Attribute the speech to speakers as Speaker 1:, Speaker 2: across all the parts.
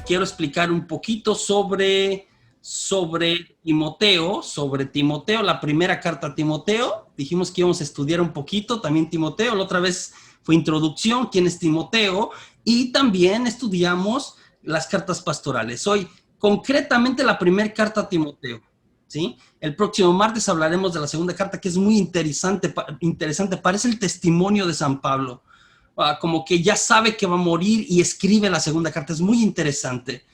Speaker 1: quiero explicar un poquito sobre Timoteo, la primera carta a Timoteo. Dijimos que íbamos a estudiar un poquito también Timoteo. La otra vez fue introducción, quién es Timoteo, y también estudiamos las cartas pastorales. Hoy, concretamente, la primera carta a Timoteo, ¿sí? El próximo martes hablaremos de la segunda carta, que es muy interesante, parece el testimonio de San Pablo. Como que ya sabe que va a morir y escribe la segunda carta, es muy interesante.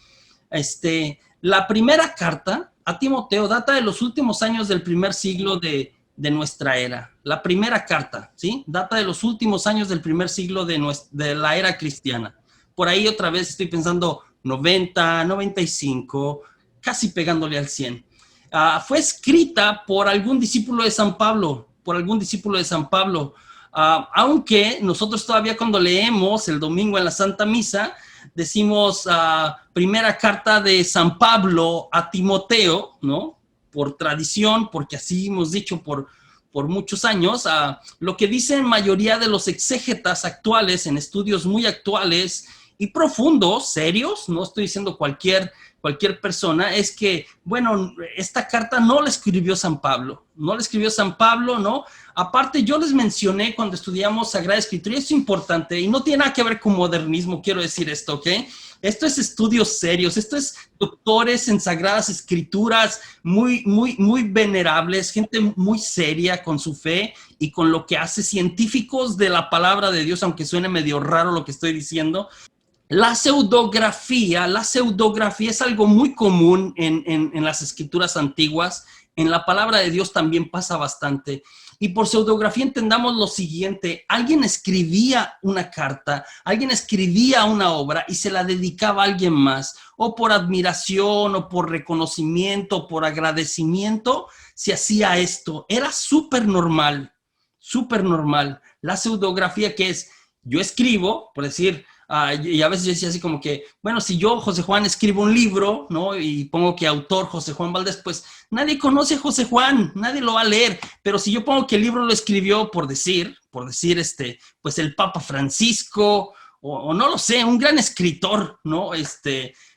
Speaker 1: La primera carta a Timoteo data de los últimos años del primer siglo de nuestra era. La primera carta, ¿sí? Data de los últimos años del primer siglo de la era cristiana. Por ahí otra vez estoy pensando 90, 95, casi pegándole al 100. Fue escrita por algún discípulo de San Pablo, aunque nosotros todavía cuando leemos el domingo en la Santa Misa, decimos primera carta de San Pablo a Timoteo, ¿no? Por tradición, porque así hemos dicho por muchos años. Lo que dicen mayoría de los exégetas actuales, en estudios muy actuales y profundos, serios, no estoy diciendo cualquier persona, es que, bueno, esta carta no la escribió San Pablo, ¿no? Aparte, yo les mencioné cuando estudiamos Sagrada Escritura, y esto es importante, y no tiene nada que ver con modernismo, quiero decir esto, ¿ok? Esto es estudios serios, esto es doctores en Sagradas Escrituras muy, muy, muy venerables, gente muy seria con su fe y con lo que hace, científicos de la palabra de Dios, aunque suene medio raro lo que estoy diciendo. La pseudografía es algo muy común en las escrituras antiguas. En la palabra de Dios también pasa bastante. Y por pseudografía entendamos lo siguiente: alguien escribía una carta, alguien escribía una obra y se la dedicaba a alguien más, o por admiración, o por reconocimiento, o por agradecimiento, se hacía esto. Era súper normal. La pseudografía, que es, yo escribo, por decir, y a veces yo decía así como que, bueno, si yo, José Juan, escribo un libro, ¿no? Y pongo que autor José Juan Valdés, pues nadie conoce a José Juan, nadie lo va a leer. Pero si yo pongo que el libro lo escribió, por decir, pues el Papa Francisco, o no lo sé, un gran escritor, ¿no?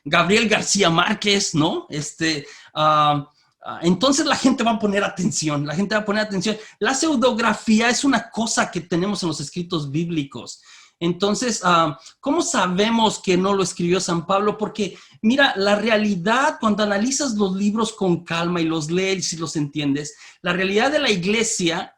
Speaker 1: Gabriel García Márquez, ¿no? Entonces la gente va a poner atención, La pseudografía es una cosa que tenemos en los escritos bíblicos. Entonces, ¿cómo sabemos que no lo escribió San Pablo? Porque, mira, la realidad, cuando analizas los libros con calma y los lees y los entiendes, la realidad de la iglesia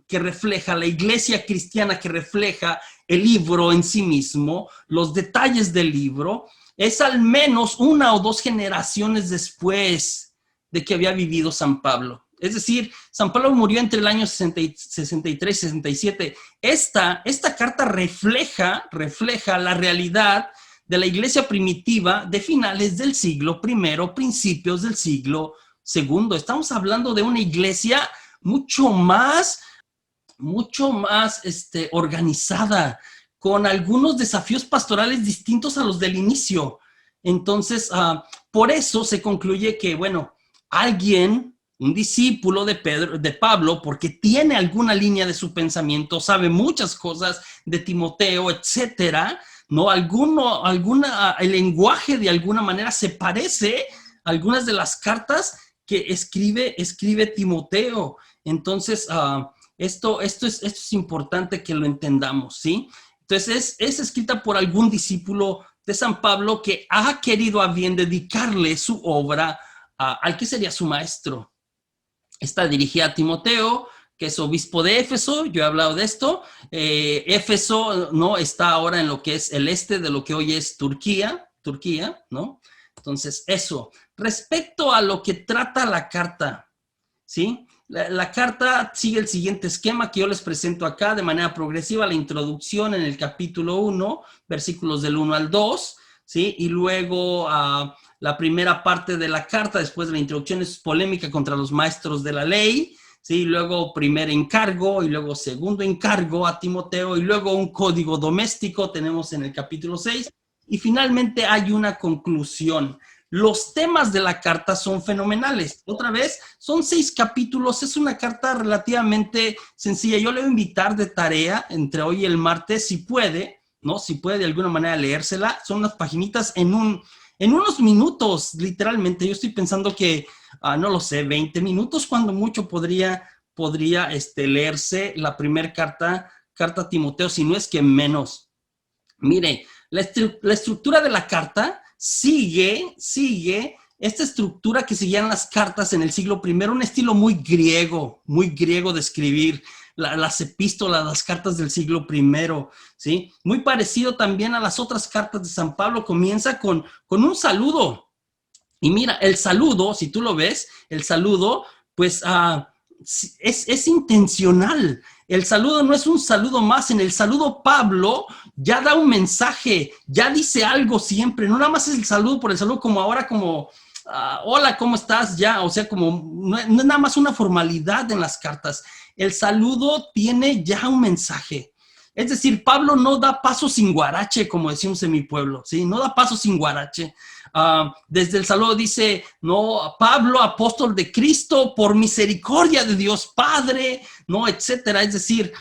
Speaker 1: la iglesia cristiana que refleja el libro en sí mismo, los detalles del libro, es al menos una o dos generaciones después de que había vivido San Pablo. Es decir, San Pablo murió entre el año 63 y 67. Esta carta refleja la realidad de la iglesia primitiva de finales del siglo I, principios del siglo II. Estamos hablando de una iglesia mucho más organizada, con algunos desafíos pastorales distintos a los del inicio. Entonces, por eso se concluye que, bueno, un discípulo de Pablo, porque tiene alguna línea de su pensamiento, sabe muchas cosas de Timoteo, etcétera, ¿no? El lenguaje de alguna manera se parece a algunas de las cartas que escribe Timoteo. Entonces, esto es importante que lo entendamos, ¿sí? Entonces, es escrita por algún discípulo de San Pablo que ha querido a bien dedicarle su obra al que sería su maestro. Está dirigida a Timoteo, que es obispo de Éfeso. Yo he hablado de esto. Éfeso, ¿no? Está ahora en lo que es el este de lo que hoy es Turquía, ¿no? Entonces, eso. Respecto a lo que trata la carta, ¿sí? La carta sigue el siguiente esquema que yo les presento acá de manera progresiva: la introducción en el capítulo 1, versículos del 1 al 2, ¿sí? Y luego la primera parte de la carta, después de la introducción, es polémica contra los maestros de la ley, ¿sí? Luego primer encargo, y luego segundo encargo a Timoteo, y luego un código doméstico tenemos en el capítulo 6, y finalmente hay una conclusión. Los temas de la carta son fenomenales. Otra vez, son 6 capítulos, es una carta relativamente sencilla. Yo le voy a invitar de tarea entre hoy y el martes, si puede, ¿no? Si puede de alguna manera leérsela, son unas paginitas en unos minutos, literalmente. Yo estoy pensando que, no lo sé, 20 minutos, cuando mucho podría leerse la primera carta a Timoteo, si no es que menos. Mire, la estructura de la carta sigue esta estructura que seguían las cartas en el siglo I, un estilo muy griego de escribir las epístolas, las cartas del siglo I, ¿sí? Muy parecido también a las otras cartas de San Pablo, comienza con un saludo. Y mira, el saludo, si tú lo ves, el saludo, pues es intencional. El saludo no es un saludo más. En el saludo Pablo ya da un mensaje, ya dice algo siempre. No nada más es el saludo por el saludo, como ahora, como hola, ¿cómo estás? Ya, o sea, como no es nada más una formalidad en las cartas. El saludo tiene ya un mensaje. Es decir, Pablo no da paso sin guarache, como decimos en mi pueblo, ¿sí? No da paso sin guarache. Desde el saludo dice, no, Pablo, apóstol de Cristo, por misericordia de Dios Padre, no, etcétera. Es decir,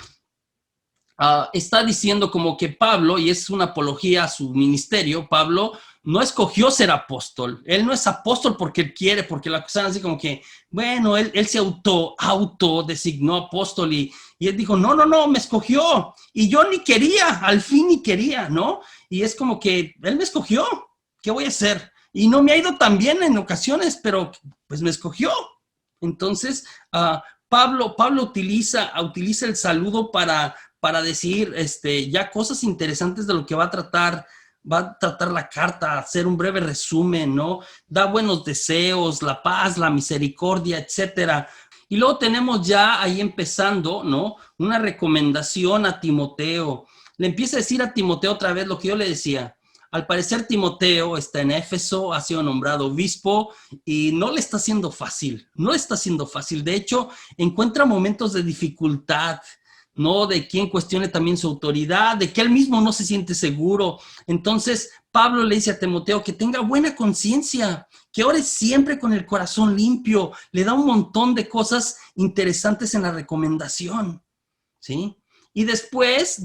Speaker 1: está diciendo como que Pablo, y es una apología a su ministerio, Pablo no escogió ser apóstol. Él no es apóstol porque él quiere, porque la acusan así como que, bueno, él se autodesignó apóstol y él dijo, no, me escogió. Y yo ni quería, al fin ni quería, ¿no? Y es como que él me escogió. ¿Qué voy a hacer? Y no me ha ido tan bien en ocasiones, pero pues me escogió. Entonces, Pablo utiliza el saludo para decir ya cosas interesantes de lo que va a tratar la carta, hacer un breve resumen, ¿no? Da buenos deseos, la paz, la misericordia, etcétera. Y luego tenemos ya ahí empezando, ¿no? Una recomendación a Timoteo. Le empieza a decir a Timoteo otra vez lo que yo le decía. Al parecer Timoteo está en Éfeso, ha sido nombrado obispo y no le está haciendo fácil, no le está haciendo fácil. De hecho, encuentra momentos de dificultad, ¿no? De quien cuestione también su autoridad, de que él mismo no se siente seguro. Entonces, Pablo le dice a Timoteo que tenga buena conciencia, que ore siempre con el corazón limpio. Le da un montón de cosas interesantes en la recomendación, ¿sí? Y después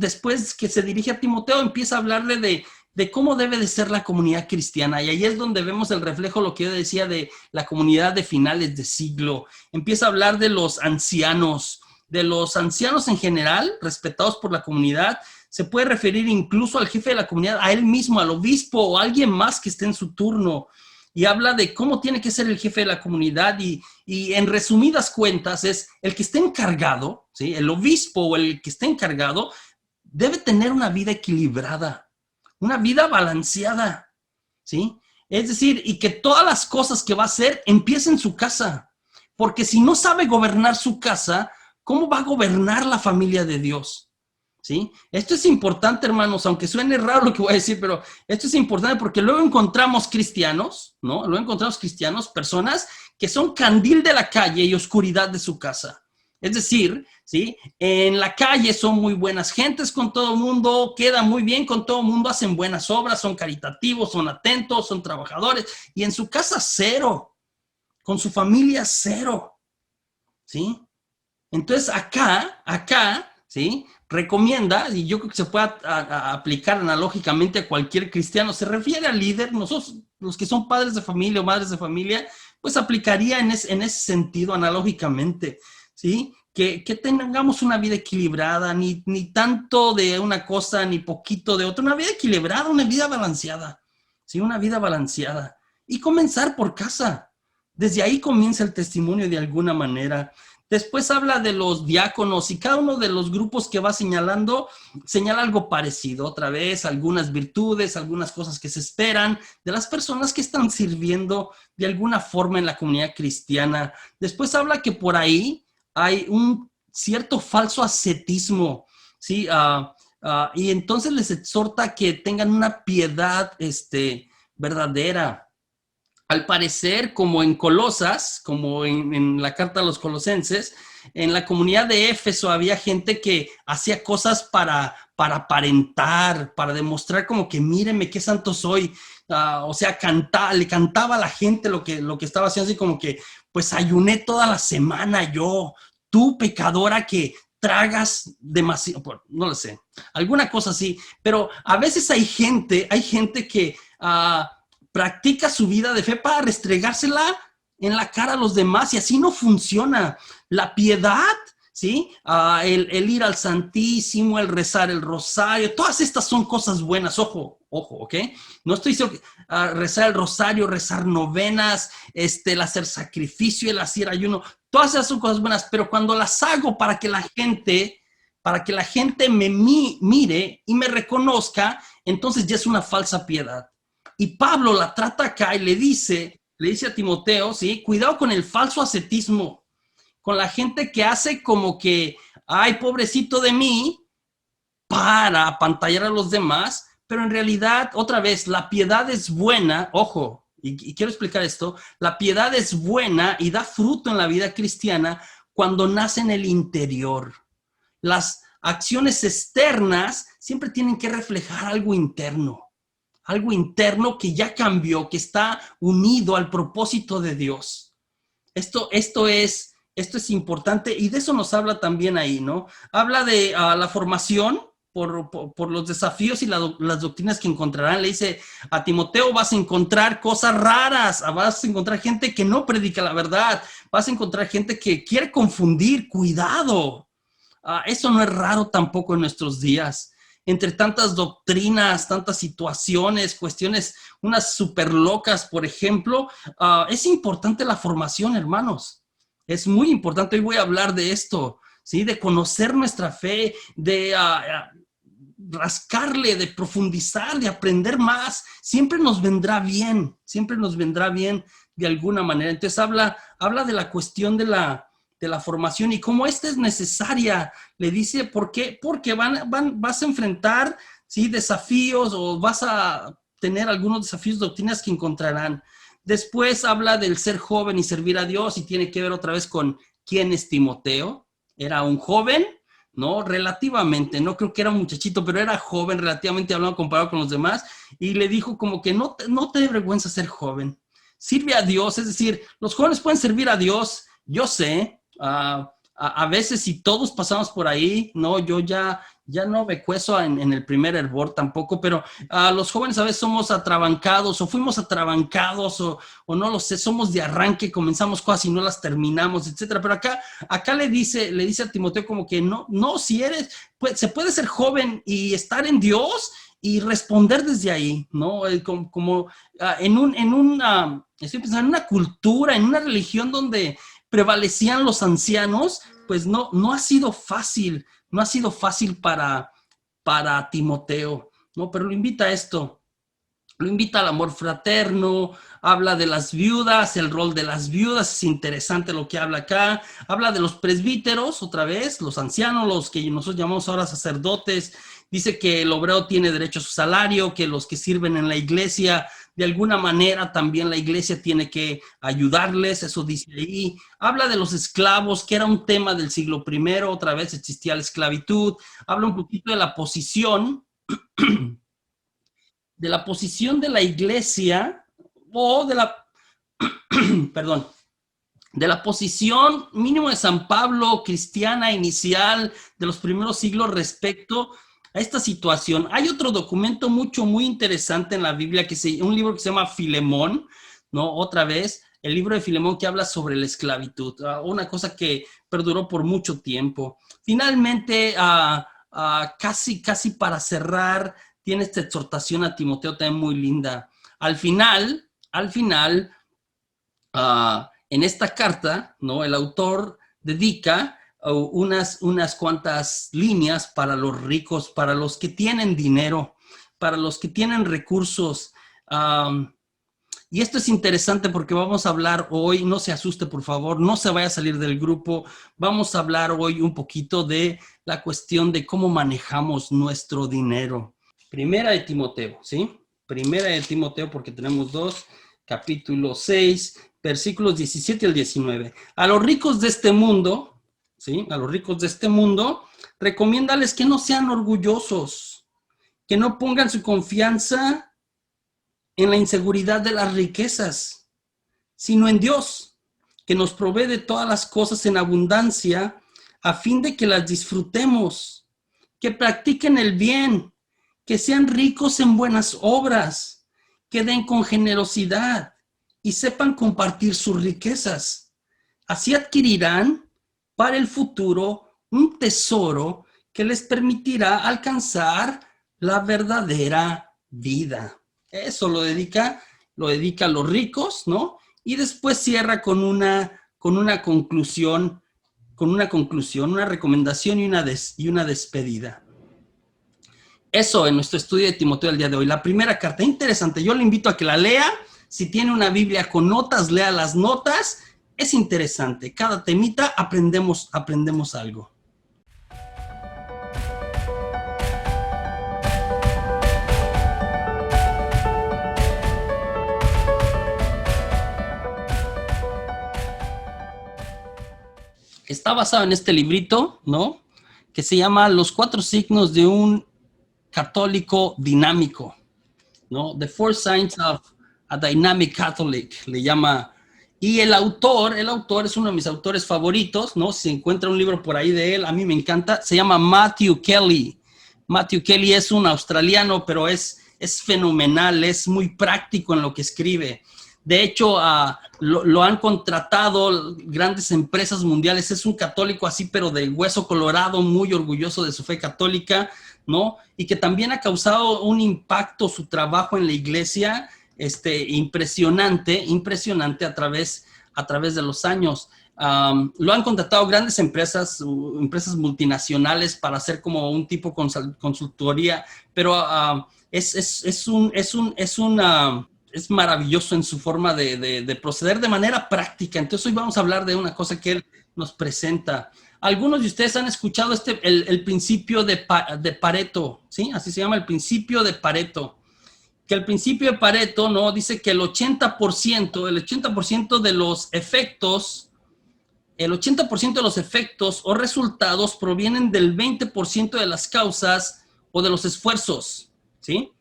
Speaker 1: que se dirige a Timoteo, empieza a hablarle de cómo debe de ser la comunidad cristiana. Y ahí es donde vemos el reflejo, lo que yo decía de la comunidad de finales de siglo. Empieza a hablar de los ancianos en general, respetados por la comunidad. Se puede referir incluso al jefe de la comunidad, a él mismo, al obispo o a alguien más que esté en su turno. Y habla de cómo tiene que ser el jefe de la comunidad y en resumidas cuentas es el que esté encargado, ¿sí? El obispo o el que esté encargado debe tener una vida equilibrada, una vida balanceada, ¿sí? Es decir, y que todas las cosas que va a hacer empiecen en su casa, porque si no sabe gobernar su casa, ¿cómo va a gobernar la familia de Dios? ¿Sí? Esto es importante, hermanos, aunque suene raro lo que voy a decir, pero esto es importante porque luego encontramos cristianos, ¿no? Luego encontramos cristianos, personas que son candil de la calle y oscuridad de su casa. Es decir, ¿sí? En la calle son muy buenas gentes con todo el mundo, quedan muy bien con todo el mundo, hacen buenas obras, son caritativos, son atentos, son trabajadores, y en su casa cero, con su familia cero, ¿sí? Entonces acá, ¿sí? Recomienda, y yo creo que se puede aplicar analógicamente a cualquier cristiano, se refiere al líder, nosotros, los que son padres de familia o madres de familia, pues aplicaría en ese sentido analógicamente, ¿sí? Que tengamos una vida equilibrada, ni tanto de una cosa, ni poquito de otra, una vida equilibrada, una vida balanceada, ¿sí? Una vida balanceada. Y comenzar por casa. Desde ahí comienza el testimonio de alguna manera. Después habla de los diáconos y cada uno de los grupos que va señalando señala algo parecido. Otra vez, algunas virtudes, algunas cosas que se esperan de las personas que están sirviendo de alguna forma en la comunidad cristiana. Después habla que por ahí hay un cierto falso ascetismo, ¿sí? Y entonces les exhorta que tengan una piedad verdadera. Al parecer, como en Colosas, como en la carta a los colosenses, en la comunidad de Éfeso había gente que hacía cosas para aparentar, para demostrar como que mírenme qué santo soy. O sea, le cantaba a la gente lo que estaba haciendo, así como que, pues ayuné toda la semana yo, tú pecadora que tragas demasiado, no lo sé, alguna cosa así, pero a veces hay gente que practica su vida de fe para restregársela en la cara a los demás y así no funciona. La piedad, ¿sí? El ir al Santísimo, el rezar el rosario, todas estas son cosas buenas, ojo, ¿ok? No estoy diciendo rezar el rosario, rezar novenas, el hacer sacrificio, el hacer ayuno, todas esas son cosas buenas, pero cuando las hago para que la gente me mire y me reconozca, entonces ya es una falsa piedad. Y Pablo la trata acá y le dice a Timoteo, ¿sí? Cuidado con el falso ascetismo, con la gente que hace como que, ay, pobrecito de mí, para apantallar a los demás, pero en realidad, otra vez, la piedad es buena, ojo, y quiero explicar esto, la piedad es buena y da fruto en la vida cristiana cuando nace en el interior. Las acciones externas siempre tienen que reflejar algo interno que ya cambió, que está unido al propósito de Dios. Esto es importante y de eso nos habla también ahí, ¿no? Habla de la formación por los desafíos y las doctrinas que encontrarán. Le dice a Timoteo, vas a encontrar cosas raras, vas a encontrar gente que no predica la verdad, vas a encontrar gente que quiere confundir, cuidado. Eso no es raro tampoco en nuestros días. Entre tantas doctrinas, tantas situaciones, cuestiones, unas súper locas, por ejemplo, es importante la formación, hermanos. Es muy importante. Hoy voy a hablar de esto, ¿sí? De conocer nuestra fe, de rascarle, de profundizar, de aprender más. Siempre nos vendrá bien de alguna manera. Entonces habla de la cuestión de la formación y cómo esta es necesaria. Le dice, ¿por qué? Porque vas a enfrentar, ¿sí? Desafíos o vas a tener algunos desafíos, doctrinas que encontrarán. Después habla del ser joven y servir a Dios y tiene que ver otra vez con quién es Timoteo. Era un joven, ¿no? Relativamente, no creo que era un muchachito, pero era joven relativamente hablando comparado con los demás y le dijo como que no te dé vergüenza ser joven. Sirve a Dios, es decir, los jóvenes pueden servir a Dios, yo sé, a veces si todos pasamos por ahí, no, yo ya no me cueso en el primer hervor tampoco, pero los jóvenes a veces somos atrabancados o fuimos atrabancados o no lo sé, somos de arranque, comenzamos cosas y no las terminamos, etcétera. Pero acá le dice a Timoteo como que no, si eres, pues, se puede ser joven y estar en Dios y responder desde ahí, ¿no? Como estoy pensando en una cultura, en una religión donde prevalecían los ancianos, pues no ha sido fácil para Timoteo, ¿no? Pero lo invita a esto, lo invita al amor fraterno, habla de las viudas, el rol de las viudas, es interesante lo que habla acá, habla de los presbíteros, otra vez, los ancianos, los que nosotros llamamos ahora sacerdotes, dice que el obrero tiene derecho a su salario, que los que sirven en la iglesia, de alguna manera también la iglesia tiene que ayudarles, eso dice ahí. Habla de los esclavos, que era un tema del siglo I, otra vez existía la esclavitud. Habla un poquito de la posición, de la iglesia o perdón, de la posición mínimo de San Pablo, cristiana inicial de los primeros siglos respecto a esta situación. Hay otro documento muy interesante en la Biblia, un libro que se llama Filemón, ¿no? Otra vez, el libro de Filemón que habla sobre la esclavitud, una cosa que perduró por mucho tiempo. Finalmente, casi para cerrar, tiene esta exhortación a Timoteo también muy linda. Al final, en esta carta, ¿no? El autor dedica unas cuantas líneas para los ricos, para los que tienen dinero, para los que tienen recursos. Y esto es interesante porque vamos a hablar hoy, no se asuste por favor, no se vaya a salir del grupo, vamos a hablar hoy un poquito de la cuestión de cómo manejamos nuestro dinero. Primera de Timoteo, ¿sí? Primera de Timoteo porque tenemos dos, capítulo 6, versículos 17 al 19. A los ricos de este mundo, ¿sí? A los ricos de este mundo, recomiéndales que no sean orgullosos, que no pongan su confianza en la inseguridad de las riquezas, sino en Dios, que nos provee de todas las cosas en abundancia, a fin de que las disfrutemos, que practiquen el bien, que sean ricos en buenas obras, que den con generosidad y sepan compartir sus riquezas. Así adquirirán para el futuro un tesoro que les permitirá alcanzar la verdadera vida. Eso lo dedica a los ricos, ¿no? Y después cierra con una conclusión, una recomendación y una despedida. Eso en nuestro estudio de Timoteo el día de hoy. La primera carta, interesante. Yo le invito a que la lea. Si tiene una Biblia con notas, lea las notas. Es interesante. Cada temita aprendemos algo. Está basado en este librito, ¿no? Que se llama Los 4 signos de un católico dinámico, ¿no? The 4 Signs of a Dynamic Catholic, le llama. Y el autor es uno de mis autores favoritos, ¿no? Si se encuentra un libro por ahí de él, a mí me encanta. Se llama Matthew Kelly. Matthew Kelly es un australiano, pero es fenomenal, es muy práctico en lo que escribe. De hecho, lo han contratado grandes empresas mundiales. Es un católico así, pero de hueso colorado, muy orgulloso de su fe católica, ¿no? Y que también ha causado un impacto su trabajo en la iglesia, impresionante a través de los años. Lo han contratado grandes empresas multinacionales para hacer como un tipo consultoría, pero es maravilloso en su forma de proceder de manera práctica. Entonces hoy vamos a hablar de una cosa que él nos presenta. Algunos de ustedes han escuchado el principio de Pareto, ¿sí? Así se llama, el principio de Pareto. Que el principio de Pareto, ¿no? Dice que el 80% de los efectos, o resultados provienen del 20% de las causas o de los esfuerzos, ¿sí?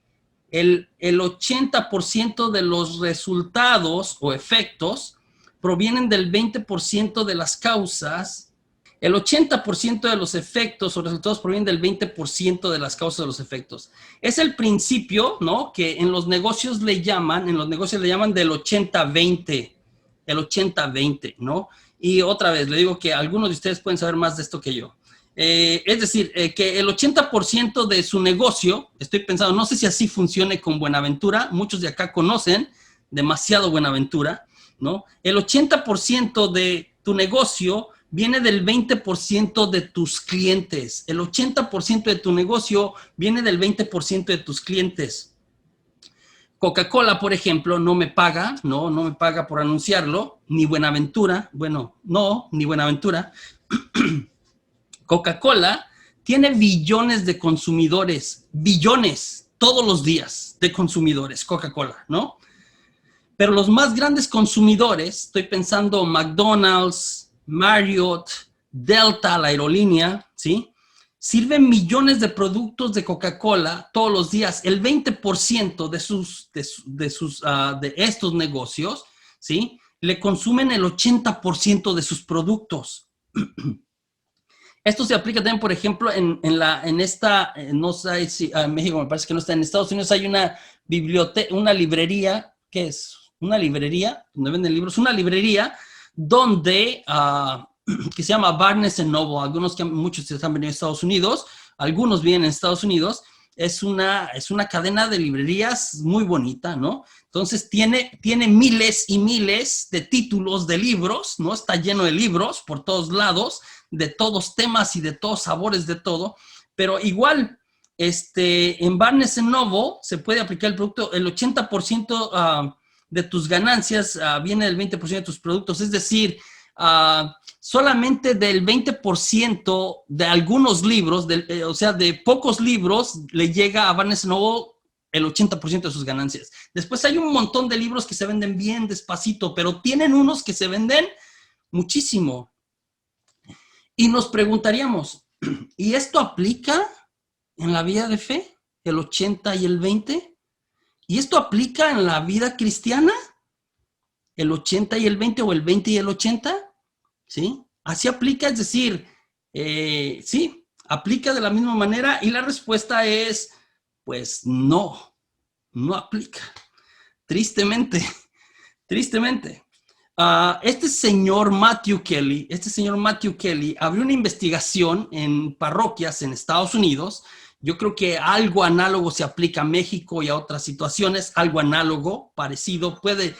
Speaker 1: El 80% de los resultados o efectos provienen del 20% de las causas. El 80% de los efectos o resultados provienen del 20% de las causas de los efectos. Es el principio, ¿no? Que en los negocios le llaman del 80-20. El 80-20, ¿no? Y otra vez, le digo que algunos de ustedes pueden saber más de esto que yo. Es decir, que el 80% de su negocio, estoy pensando, no sé si así funcione con Buenaventura, muchos de acá conocen demasiado Buenaventura, ¿no? El 80% de tu negocio viene del 20% de tus clientes. El 80% de tu negocio viene del 20% de tus clientes. Coca-Cola, por ejemplo, no me paga por anunciarlo, ni Buenaventura, ni Buenaventura. Coca-Cola tiene billones de consumidores, billones, todos los días de consumidores, Coca-Cola, ¿no? Pero los más grandes consumidores, estoy pensando McDonald's, Marriott, Delta, la aerolínea, ¿sí? Sirven millones de productos de Coca-Cola todos los días. El 20% de estos negocios, ¿sí? Le consumen el 80% de sus productos. Esto se aplica también, por ejemplo, no sé si en México me parece que no está, en Estados Unidos hay una biblioteca, una librería, ¿qué es? Una librería, donde venden libros, una librería donde, que se llama Barnes Noble. Muchos de ustedes han venido a Estados Unidos, algunos vienen en Estados Unidos. Es una cadena de librerías muy bonita, ¿no? Entonces tiene miles y miles de títulos de libros, ¿no? Está lleno de libros por todos lados, de todos temas y de todos sabores, de todo. Pero igual, en Barnes Noble se puede aplicar el producto, el 80% de tus ganancias viene del 20% de tus productos. Es decir, solamente del 20% de algunos libros, o sea, de pocos libros, le llega a Barnes Noble el 80% de sus ganancias. Después hay un montón de libros que se venden bien despacito, pero tienen unos que se venden muchísimo. Y nos preguntaríamos, ¿y esto aplica en la vida de fe? ¿El 80 y el 20? ¿Y esto aplica en la vida cristiana? ¿El 80 y el 20 o el 20 y el 80? ¿Sí? Así aplica, es decir, Sí, aplica de la misma manera y la respuesta es, pues no, no aplica. Tristemente, tristemente. Este señor Matthew Kelly abrió una investigación en parroquias en Estados Unidos. Yo creo que algo análogo se aplica a México y a otras situaciones, algo análogo, parecido, puede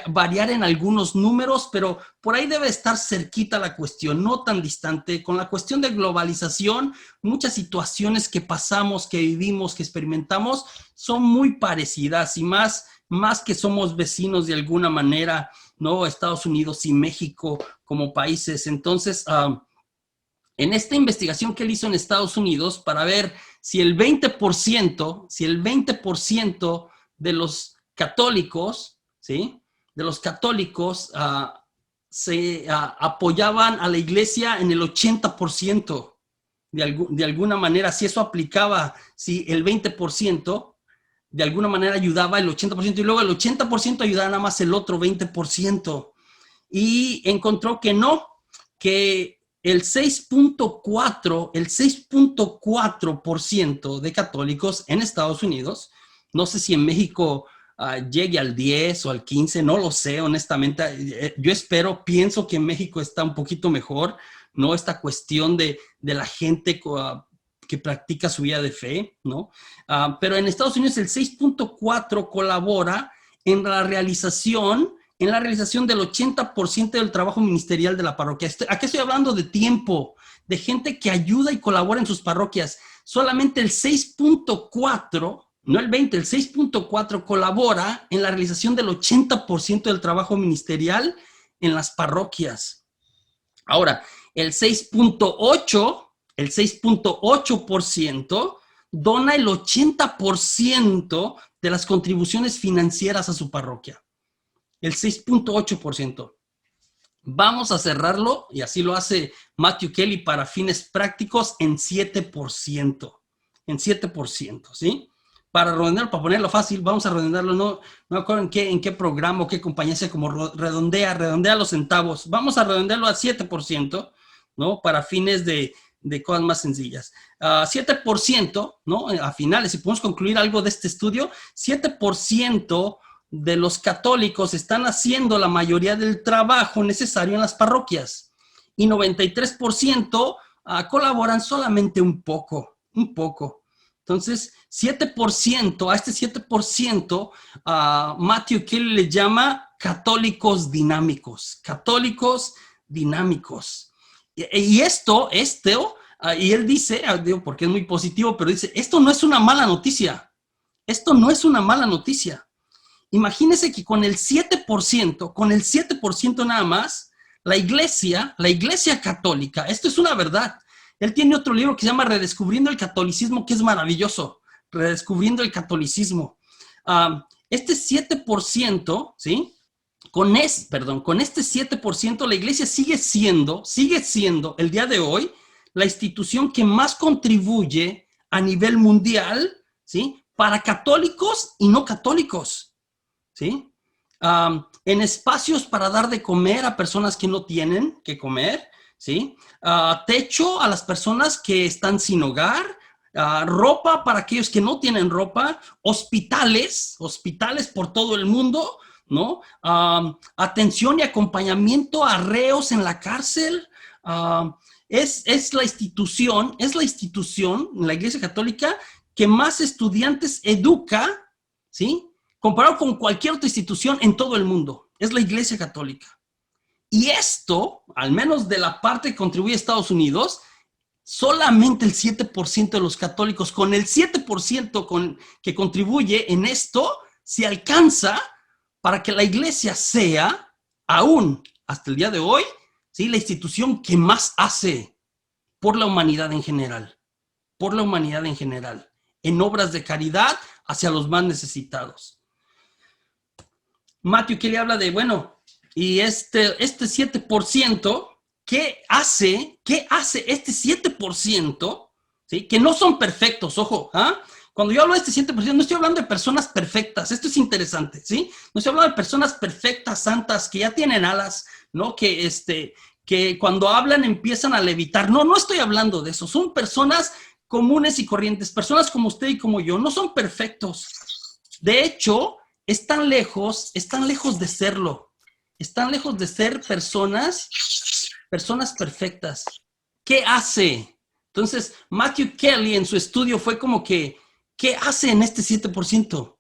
Speaker 1: variar en algunos números, pero por ahí debe estar cerquita la cuestión, no tan distante. Con la cuestión de globalización, muchas situaciones que pasamos, que vivimos, que experimentamos, son muy parecidas y más que somos vecinos de alguna manera, ¿no? Estados Unidos y México como países. Entonces, en esta investigación que él hizo en Estados Unidos para ver si el 20%, de los católicos, ¿sí? De los católicos se apoyaban a la iglesia en el 80%, de alguna manera, si eso aplicaba, si el 20% de alguna manera ayudaba el 80% y luego el 80% ayudaba nada más el otro 20%. Y encontró que no, que el 6.4% de católicos en Estados Unidos, no sé si en México llegue al 10 o al 15, no lo sé, honestamente. Yo pienso que en México está un poquito mejor, ¿no? Esta cuestión de la gente que practica su vida de fe, ¿no? Pero en Estados Unidos el 6.4 colabora en la realización del 80% del trabajo ministerial de la parroquia. Aquí estoy hablando de tiempo, de gente que ayuda y colabora en sus parroquias. Solamente el 6.4, no el 20, el 6.4 colabora en la realización del 80% del trabajo ministerial en las parroquias. Ahora, el 6.8% dona el 80% de las contribuciones financieras a su parroquia. El 6.8%. Vamos a cerrarlo, y así lo hace Matthew Kelly para fines prácticos, en 7%. En 7%, ¿sí? Para redondearlo, para ponerlo fácil, vamos a redondearlo, no me acuerdo en qué programa o qué compañía sea, como redondea los centavos. Vamos a redondearlo a 7%, ¿no? Para fines de cosas más sencillas. 7%, ¿no? A finales, si podemos concluir algo de este estudio, 7% de los católicos están haciendo la mayoría del trabajo necesario en las parroquias y 93% colaboran solamente un poco. Entonces, 7%, a este 7%, Matthew Kelly le llama católicos dinámicos. Y y él dice, digo, porque es muy positivo, pero dice, esto no es una mala noticia. Imagínense que con el 7% nada más, la iglesia católica, esto es una verdad. Él tiene otro libro que se llama Redescubriendo el Catolicismo, que es maravilloso. Redescubriendo el Catolicismo. Este 7%, ¿sí? Con este 7%, la iglesia sigue siendo el día de hoy la institución que más contribuye a nivel mundial, ¿sí? Para católicos y no católicos. ¿Sí? En espacios para dar de comer a personas que no tienen que comer, ¿sí? Techo a las personas que están sin hogar, ropa para aquellos que no tienen ropa, hospitales por todo el mundo, ¿no? Atención y acompañamiento a reos en la cárcel. Es la institución, la Iglesia Católica, que más estudiantes educa, ¿sí? Comparado con cualquier otra institución en todo el mundo. Es la Iglesia Católica. Y esto, al menos de la parte que contribuye a Estados Unidos, solamente el 7% de los católicos, con el 7% que contribuye en esto, se alcanza para que la Iglesia sea, aún hasta el día de hoy, ¿sí? La institución que más hace por la humanidad en general. En obras de caridad hacia los más necesitados. Matthew Kelly habla de, bueno, y este 7%, ¿qué hace este 7%? ¿Sí? Que no son perfectos, ojo, Cuando yo hablo de este 7%, no estoy hablando de personas perfectas, esto es interesante, ¿sí? No estoy hablando de personas perfectas, santas, que ya tienen alas, ¿no? Que que cuando hablan empiezan a levitar. No, no estoy hablando de eso. Son personas comunes y corrientes, personas como usted y como yo. No son perfectos. De hecho, están lejos de serlo. Están lejos de ser personas perfectas. ¿Qué hace? Entonces, Matthew Kelly en su estudio fue como que, ¿qué hace en este 7%?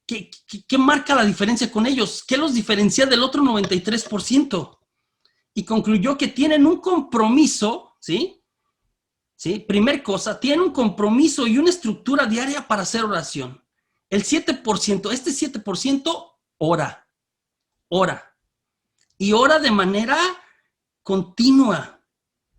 Speaker 1: ¿Qué marca la diferencia con ellos? ¿Qué los diferencia del otro 93%? Y concluyó que tienen un compromiso, ¿sí? ¿Sí? Primer cosa, tienen un compromiso y una estructura diaria para hacer oración. El 7%, este 7% ora. Y ora de manera continua,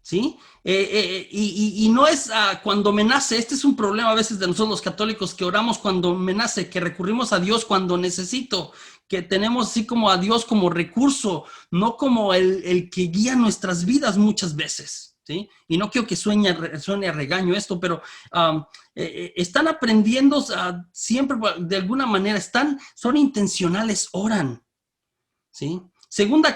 Speaker 1: ¿sí? Y no es cuando me nace. Este es un problema a veces de nosotros los católicos, que oramos cuando me nace, que recurrimos a Dios cuando necesito, que tenemos así como a Dios como recurso, no como el que guía nuestras vidas muchas veces, ¿sí? Y no quiero que suene a regaño esto, pero están aprendiendo siempre de alguna manera, son intencionales, oran, ¿sí? Segundo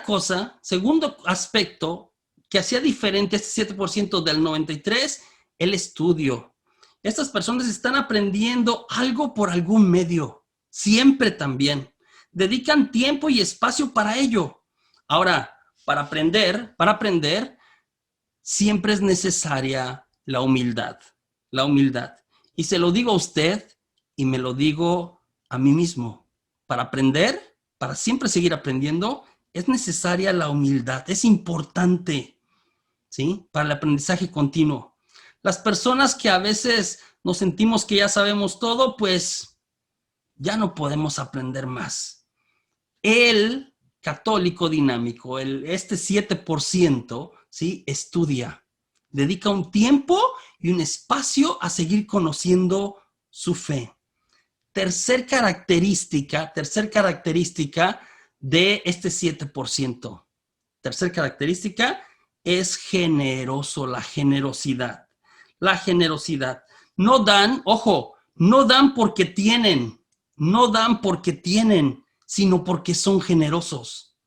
Speaker 1: aspecto que hacía diferente este 7% del 93%, el estudio. Estas personas están aprendiendo algo por algún medio, siempre también. Dedican tiempo y espacio para ello. Ahora, para aprender, siempre es necesaria la humildad. La humildad. Y se lo digo a usted y me lo digo a mí mismo. Para aprender, para siempre seguir aprendiendo, es necesaria la humildad. Es importante, ¿sí? Para el aprendizaje continuo. Las personas que a veces nos sentimos que ya sabemos todo, pues ya no podemos aprender más. El católico dinámico, este 7%, ¿sí? Estudia, dedica un tiempo y un espacio a seguir conociendo su fe. Tercer característica de este 7%. Tercer característica es generoso, la generosidad. La generosidad. No dan, ojo, no dan porque tienen, sino porque son generosos.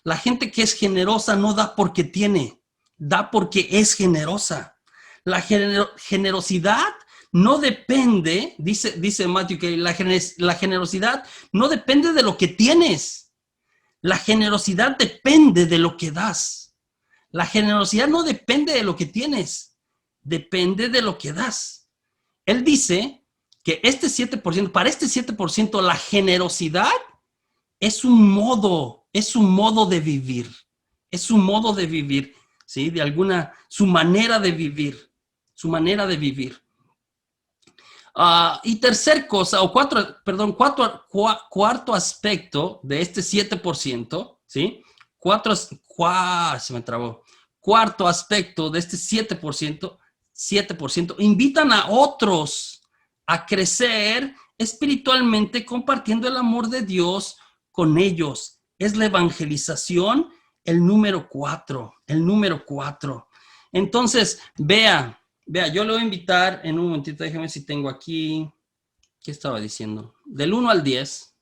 Speaker 1: La gente que es generosa no da porque tiene, da porque es generosa. La generosidad no depende, dice Matthew, que la generosidad no depende de lo que tienes. La generosidad depende de lo que das. La generosidad no depende de lo que tienes, depende de lo que das. Él dice que para este 7%, la generosidad es un modo de vivir. Es un modo de vivir, ¿sí? Su manera de vivir. Y cuarto aspecto de este 7%, ¿sí? Se me trabó. Cuarto aspecto de este 7%, invitan a otros a crecer espiritualmente compartiendo el amor de Dios con ellos. Es la evangelización, el número 4. Entonces, vea, yo le voy a invitar en un momentito, déjeme si tengo aquí, ¿qué estaba diciendo? Del 1 al 10,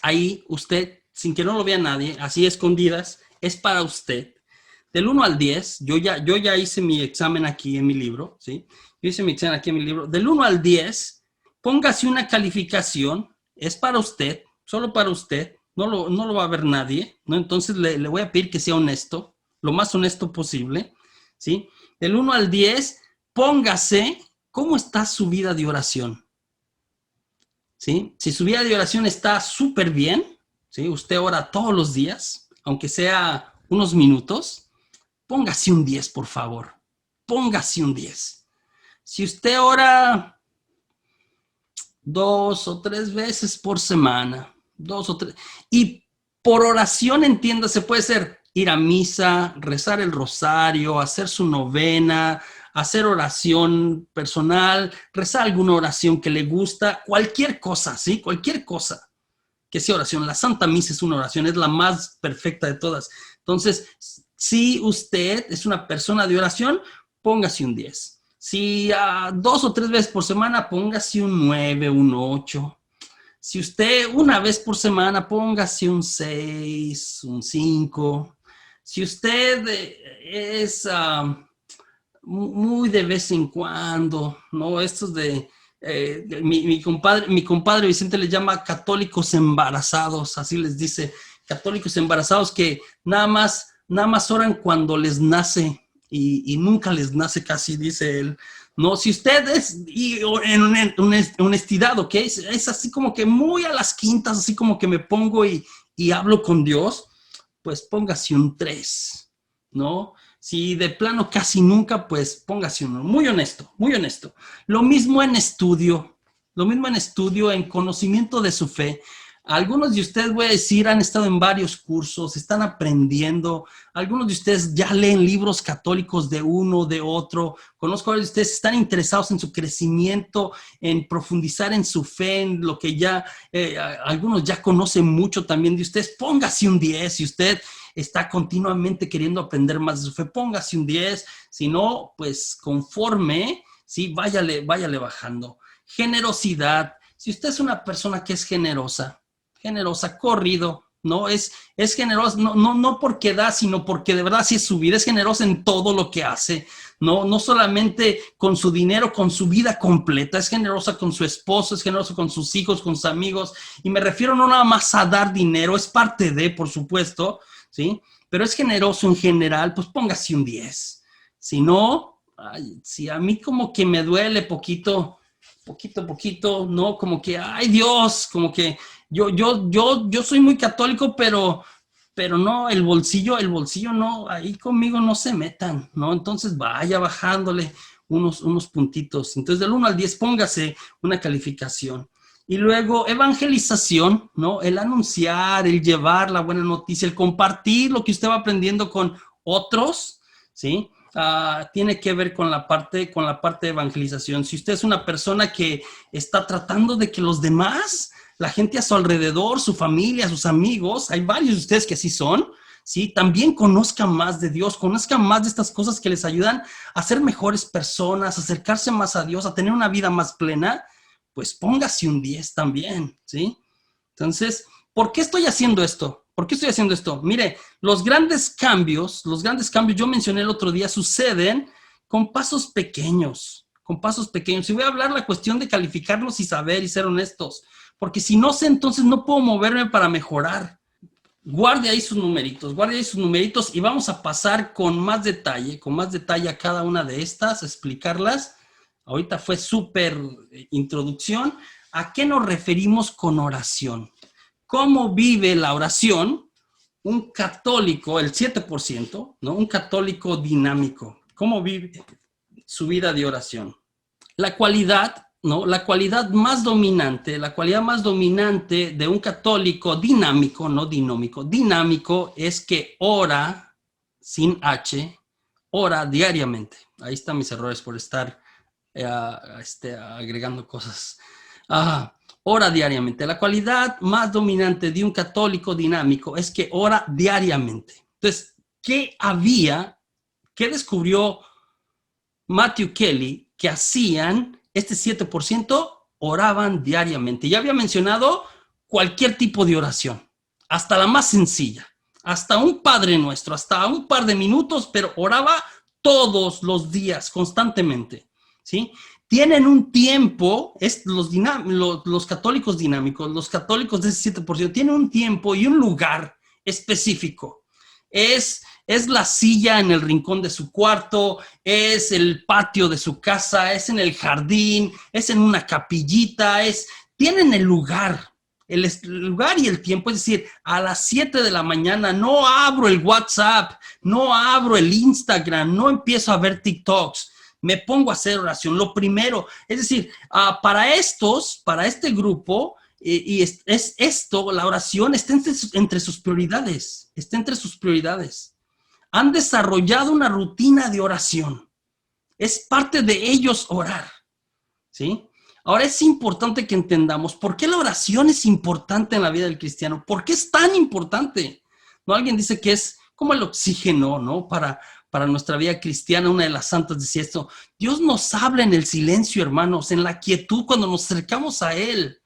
Speaker 1: ahí usted, sin que no lo vea nadie, así escondidas, es para usted. Del 1 al 10, yo ya hice mi examen aquí en mi libro, ¿sí? Del 1 al 10, póngase una calificación, es para usted, solo para usted, no lo va a ver nadie, ¿no? Entonces le voy a pedir que sea honesto, lo más honesto posible, ¿sí? Del 1 al 10, póngase cómo está su vida de oración, ¿sí? Si su vida de oración está súper bien, ¿sí? Usted ora todos los días, aunque sea unos minutos, póngase un 10, por favor. Póngase un 10. Si usted ora 2 o 3 veces por semana, 2 o 3, y por oración, entiéndase, puede ser ir a misa, rezar el rosario, hacer su novena, hacer oración personal, rezar alguna oración que le gusta, cualquier cosa, ¿sí? Cualquier cosa que sea oración. La Santa Misa es una oración, es la más perfecta de todas. Entonces, si usted es una persona de oración, póngase un 10. Si 2 o 3 veces por semana, póngase un 9, un 8. Si usted una vez por semana, póngase un 6, un 5. Si usted es muy de vez en cuando, ¿no? Estos de, mi compadre Vicente les llama católicos embarazados, así les dice, católicos embarazados que nada más oran cuando les nace y nunca les nace casi, dice él. No, si usted es en honestidad, ¿ok? Es así como que muy a las quintas, así como que me pongo y hablo con Dios, pues póngase un 3, ¿no? Si de plano casi nunca, pues póngase uno. Muy honesto, muy honesto. Lo mismo en estudio, en conocimiento de su fe. Algunos de ustedes, voy a decir, han estado en varios cursos, están aprendiendo. Algunos de ustedes ya leen libros católicos de uno, de otro. Conozco a varios de ustedes, están interesados en su crecimiento, en profundizar en su fe, en lo que ya, algunos ya conocen mucho también de ustedes. Póngase un 10 si usted está continuamente queriendo aprender más de su fe. Póngase un 10, si no, pues conforme, sí, váyale bajando. Generosidad. Si usted es una persona que es generosa, corrido, ¿no? Es generoso, no porque da, sino porque de verdad sí es su vida, es generoso en todo lo que hace, no solamente con su dinero, con su vida completa, es generosa con su esposo, es generoso con sus hijos, con sus amigos, y me refiero no nada más a dar dinero, es parte de, por supuesto, ¿sí? Pero es generoso en general, pues póngase un 10. Si no, si a mí como que me duele poquito, ¿no? Como que, ay Dios, como que yo soy muy católico, pero no, el bolsillo no, ahí conmigo no se metan, ¿no? Entonces vaya bajándole unos puntitos. Entonces del 1 al 10 póngase una calificación. Y luego evangelización, ¿no? El anunciar, el llevar la buena noticia, el compartir lo que usted va aprendiendo con otros, ¿sí? Tiene que ver con la parte de evangelización. Si usted es una persona que está tratando de que los demás, la gente a su alrededor, su familia, sus amigos, hay varios de ustedes que así son, ¿sí? También conozcan más de Dios, conozcan más de estas cosas que les ayudan a ser mejores personas, a acercarse más a Dios, a tener una vida más plena, pues póngase un 10 también, ¿sí? Entonces, ¿por qué estoy haciendo esto? Mire, los grandes cambios, yo mencioné el otro día, suceden con pasos pequeños, Y voy a hablar la cuestión de calificarlos y saber y ser honestos, porque si no sé, entonces no puedo moverme para mejorar. Guarde ahí sus numeritos y vamos a pasar con más detalle a cada una de estas, explicarlas. Ahorita fue súper introducción. ¿A qué nos referimos con oración? ¿Cómo vive la oración un católico, el 7%, ¿no? Un católico dinámico? ¿Cómo vive su vida de oración? La cualidad, ¿no? La cualidad más dominante de un católico dinámico, no dinómico, dinámico, es que ora sin H, ora diariamente. Ahí están mis errores por estar agregando cosas. Ora diariamente. La cualidad más dominante de un católico dinámico es que ora diariamente. Entonces, ¿qué descubrió Matthew Kelly que hacían este 7%? Oraban diariamente. Ya había mencionado cualquier tipo de oración, hasta la más sencilla, hasta un Padre Nuestro, hasta un par de minutos, pero oraba todos los días, constantemente, ¿sí? Tienen un tiempo, los católicos dinámicos, los católicos de ese 7%, tienen un tiempo y un lugar específico. Es la silla en el rincón de su cuarto, es el patio de su casa, es en el jardín, es en una capillita, tienen el lugar y el tiempo, es decir, a las 7 de la mañana no abro el WhatsApp, no abro el Instagram, no empiezo a ver TikToks, me pongo a hacer oración, lo primero, es decir, para este grupo, la oración está entre sus prioridades, Han desarrollado una rutina de oración, es parte de ellos orar, ¿sí? Ahora es importante que entendamos por qué la oración es importante en la vida del cristiano, por qué es tan importante. ¿No? Alguien dice que es como el oxígeno, ¿no? Para nuestra vida cristiana. Una de las santas decía esto: Dios nos habla en el silencio, hermanos, en la quietud, cuando nos acercamos a Él.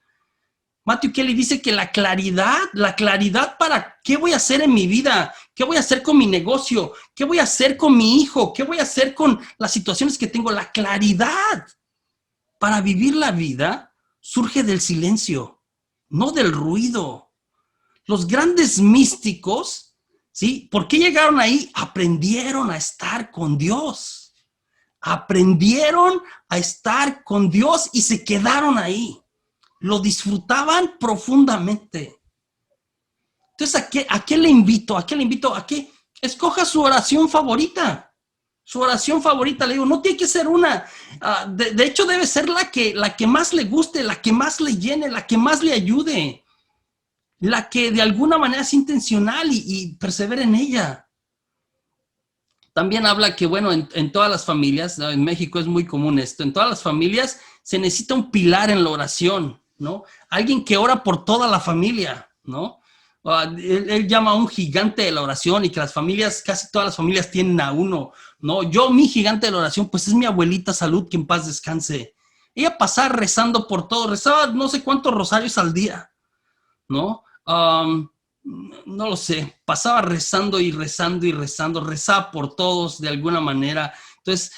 Speaker 1: Matthew Kelly dice que la claridad para qué voy a hacer en mi vida, qué voy a hacer con mi negocio, qué voy a hacer con mi hijo, qué voy a hacer con las situaciones que tengo, la claridad para vivir la vida surge del silencio, no del ruido. Los grandes místicos, ¿sí? ¿Por qué llegaron ahí? Aprendieron a estar con Dios. Aprendieron a estar con Dios y se quedaron ahí. Lo disfrutaban profundamente. Entonces, ¿a qué le invito? ¿A qué le invito? A que escoja su oración favorita. Su oración favorita, le digo, no tiene que ser una. De hecho, debe ser la que más le guste, la que más le llene, la que más le ayude. La que de alguna manera es intencional y persevere en ella. También habla que, bueno, en todas las familias, ¿no? En México es muy común esto, en todas las familias se necesita un pilar en la oración, ¿no? Alguien que ora por toda la familia, ¿no? Él llama a un gigante de la oración y que las familias, casi todas las familias tienen a uno, ¿no? Mi gigante de la oración, pues es mi abuelita Salud, que en paz descanse. Ella pasaba rezando por todo, rezaba no sé cuántos rosarios al día, ¿no? No lo sé, pasaba rezando y rezando y rezando, rezaba por todos de alguna manera. Entonces,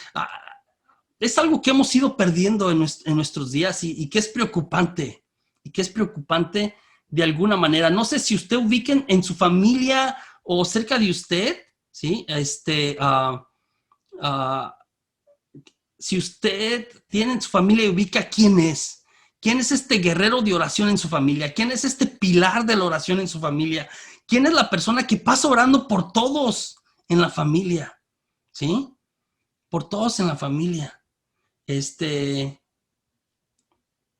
Speaker 1: es algo que hemos ido perdiendo en nuestros días y que es preocupante, de alguna manera. No sé si usted ubiquen en su familia o cerca de usted, ¿sí? Si usted tiene en su familia y ubica quién es. ¿Quién es este guerrero de oración en su familia? ¿Quién es este pilar de la oración en su familia? ¿Quién es la persona que pasa orando por todos en la familia? ¿Sí? Por todos en la familia.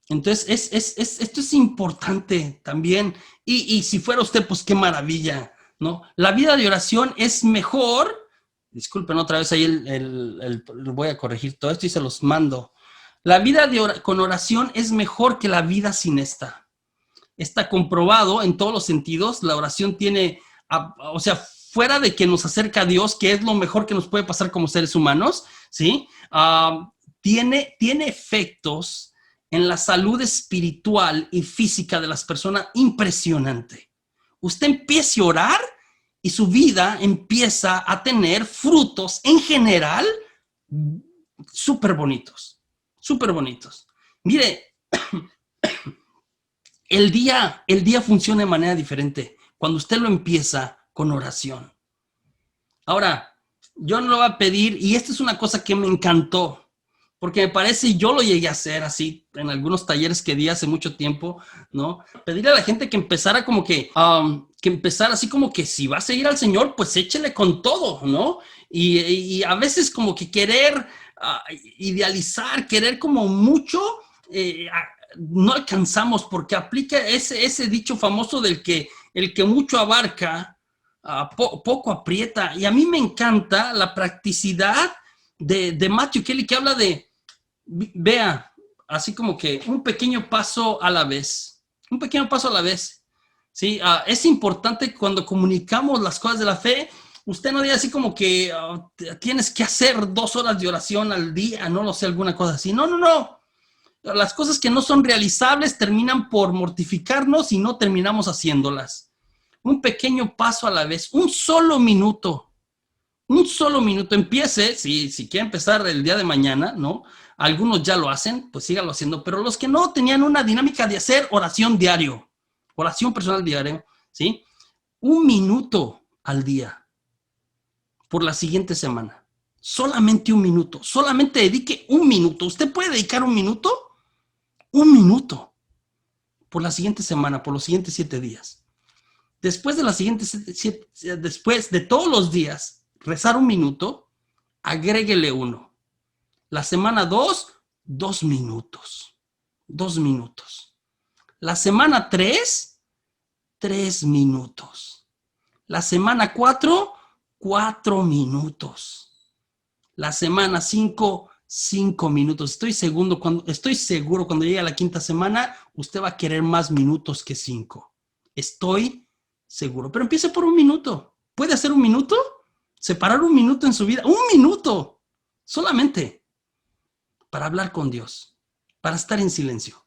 Speaker 1: Entonces, esto es importante también. Y si fuera usted, pues qué maravilla, ¿no? La vida de oración es mejor. Disculpen otra vez ahí, voy a corregir todo esto y se los mando. La vida con oración es mejor que la vida sin esta. Está comprobado en todos los sentidos. La oración tiene, o sea, fuera de que nos acerca a Dios, que es lo mejor que nos puede pasar como seres humanos, ¿sí? Tiene efectos en la salud espiritual y física de las personas impresionante. Usted empiece a orar y su vida empieza a tener frutos en general súper bonitos, súper bonitos. Mire, el día funciona de manera diferente cuando usted lo empieza con oración. Ahora, yo no lo voy a pedir, y esta es una cosa que me encantó, porque me parece, yo lo llegué a hacer así en algunos talleres que di hace mucho tiempo, ¿no? Pedirle a la gente que empezara como que empezara así como que si va a seguir al Señor, pues échele con todo, ¿no? Y a veces como que querer idealizar, querer como mucho, no alcanzamos, porque aplica ese dicho famoso del que el que mucho abarca, poco aprieta. Y a mí me encanta la practicidad de Matthew Kelly, que habla de, vea, así como que un pequeño paso a la vez, un pequeño paso a la vez, ¿sí? Es importante cuando comunicamos las cosas de la fe, usted no diga así como que tienes que hacer 2 horas de oración al día, no lo sé, alguna cosa así. No, no, no. Las cosas que no son realizables terminan por mortificarnos y no terminamos haciéndolas. Un pequeño paso a la vez, un solo minuto. Empiece, si quiere empezar el día de mañana, ¿no? Algunos ya lo hacen, pues síganlo haciendo, pero los que no tenían una dinámica de hacer oración diario, oración personal diaria, ¿sí? 1 minuto al día por la siguiente semana. Solamente 1 minuto, solamente dedique 1 minuto. ¿Usted puede dedicar 1 minuto? 1 minuto por la siguiente semana, por los siguientes 7 días. Después de después de todos los días, rezar 1 minuto, agréguele 1. La semana 2, 2 minutos. 2 minutos. La semana 3, 3 minutos. La semana 4, 4 minutos. La semana 5, 5 minutos. Estoy seguro cuando llegue a la 5ª semana, usted va a querer más minutos que 5. Estoy seguro. Pero empiece por 1 minuto. ¿Puede hacer 1 minuto? Separar 1 minuto en su vida. 1 minuto. Solamente para hablar con Dios. Para estar en silencio.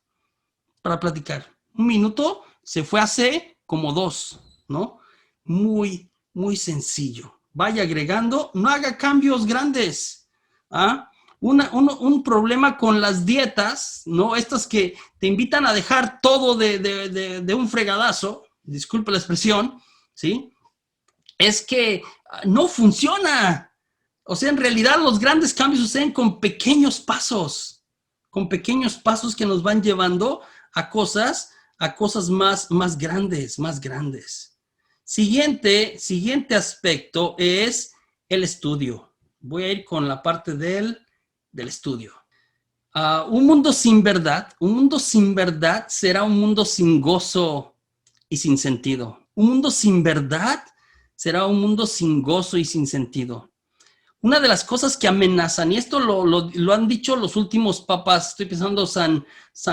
Speaker 1: Para platicar. Un minuto se fue hace como 2, ¿no? Muy, muy sencillo. Vaya agregando, no haga cambios grandes. ¿Ah? Un problema con las dietas, ¿no? Estas que te invitan a dejar todo de un fregadazo, disculpe la expresión, ¿sí? Es que no funciona. O sea, en realidad los grandes cambios suceden con pequeños pasos que nos van llevando a cosas más grandes, más grandes. Siguiente aspecto es el estudio. Voy a ir con la parte del estudio. Un mundo sin verdad será un mundo sin gozo y sin sentido. Un mundo sin verdad será un mundo sin gozo y sin sentido. Una de las cosas que amenazan, y esto lo han dicho los últimos papas, estoy pensando San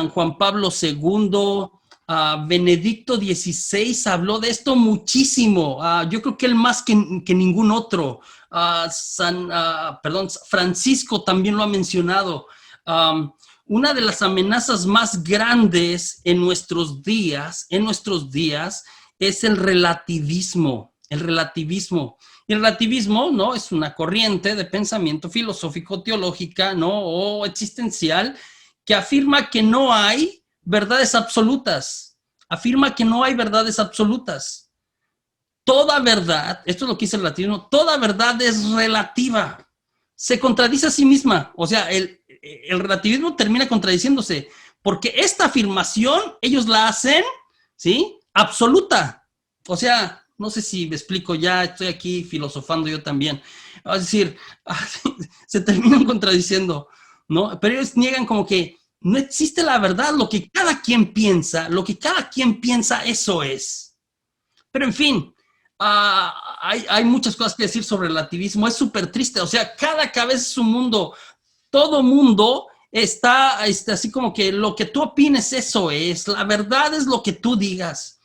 Speaker 1: Juan Pablo II, Benedicto XVI habló de esto muchísimo. Yo creo que él más que ningún otro. Francisco también lo ha mencionado. Una de las amenazas más grandes en nuestros días es el relativismo. El relativismo, ¿no? Es una corriente de pensamiento filosófico, teológica, ¿no? O existencial que afirma que no hay verdades absolutas. Afirma que no hay verdades absolutas. Toda verdad, esto es lo que dice el relativismo, toda verdad es relativa. Se contradice a sí misma. O sea, el relativismo termina contradiciéndose porque esta afirmación ellos la hacen, ¿sí? Absoluta. O sea, no sé si me explico, ya estoy aquí filosofando yo también. Es decir, se terminan contradiciendo, ¿no? Pero ellos niegan como que no existe la verdad, lo que cada quien piensa, eso es. Pero en fin, hay muchas cosas que decir sobre el relativismo, es súper triste, o sea, cada cabeza es un mundo, todo mundo está así como que lo que tú opines, eso es, la verdad es lo que tú digas.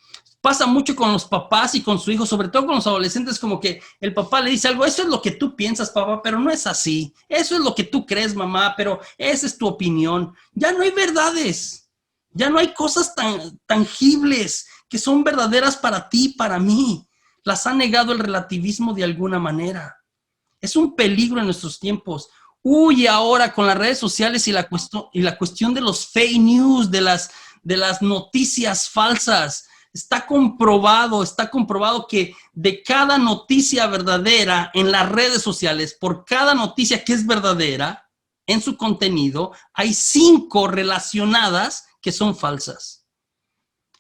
Speaker 1: Pasa mucho con los papás y con su hijo, sobre todo con los adolescentes, como que el papá le dice algo, eso es lo que tú piensas, papá, pero no es así. Eso es lo que tú crees, mamá, pero esa es tu opinión. Ya no hay verdades. Ya no hay cosas tan tangibles que son verdaderas para ti y para mí. Las ha negado el relativismo de alguna manera. Es un peligro en nuestros tiempos. Uy, ahora con las redes sociales y la cuestión de los fake news, de las noticias falsas. Está comprobado que de cada noticia verdadera en las redes sociales, por cada noticia que es verdadera en su contenido, hay 5 relacionadas que son falsas.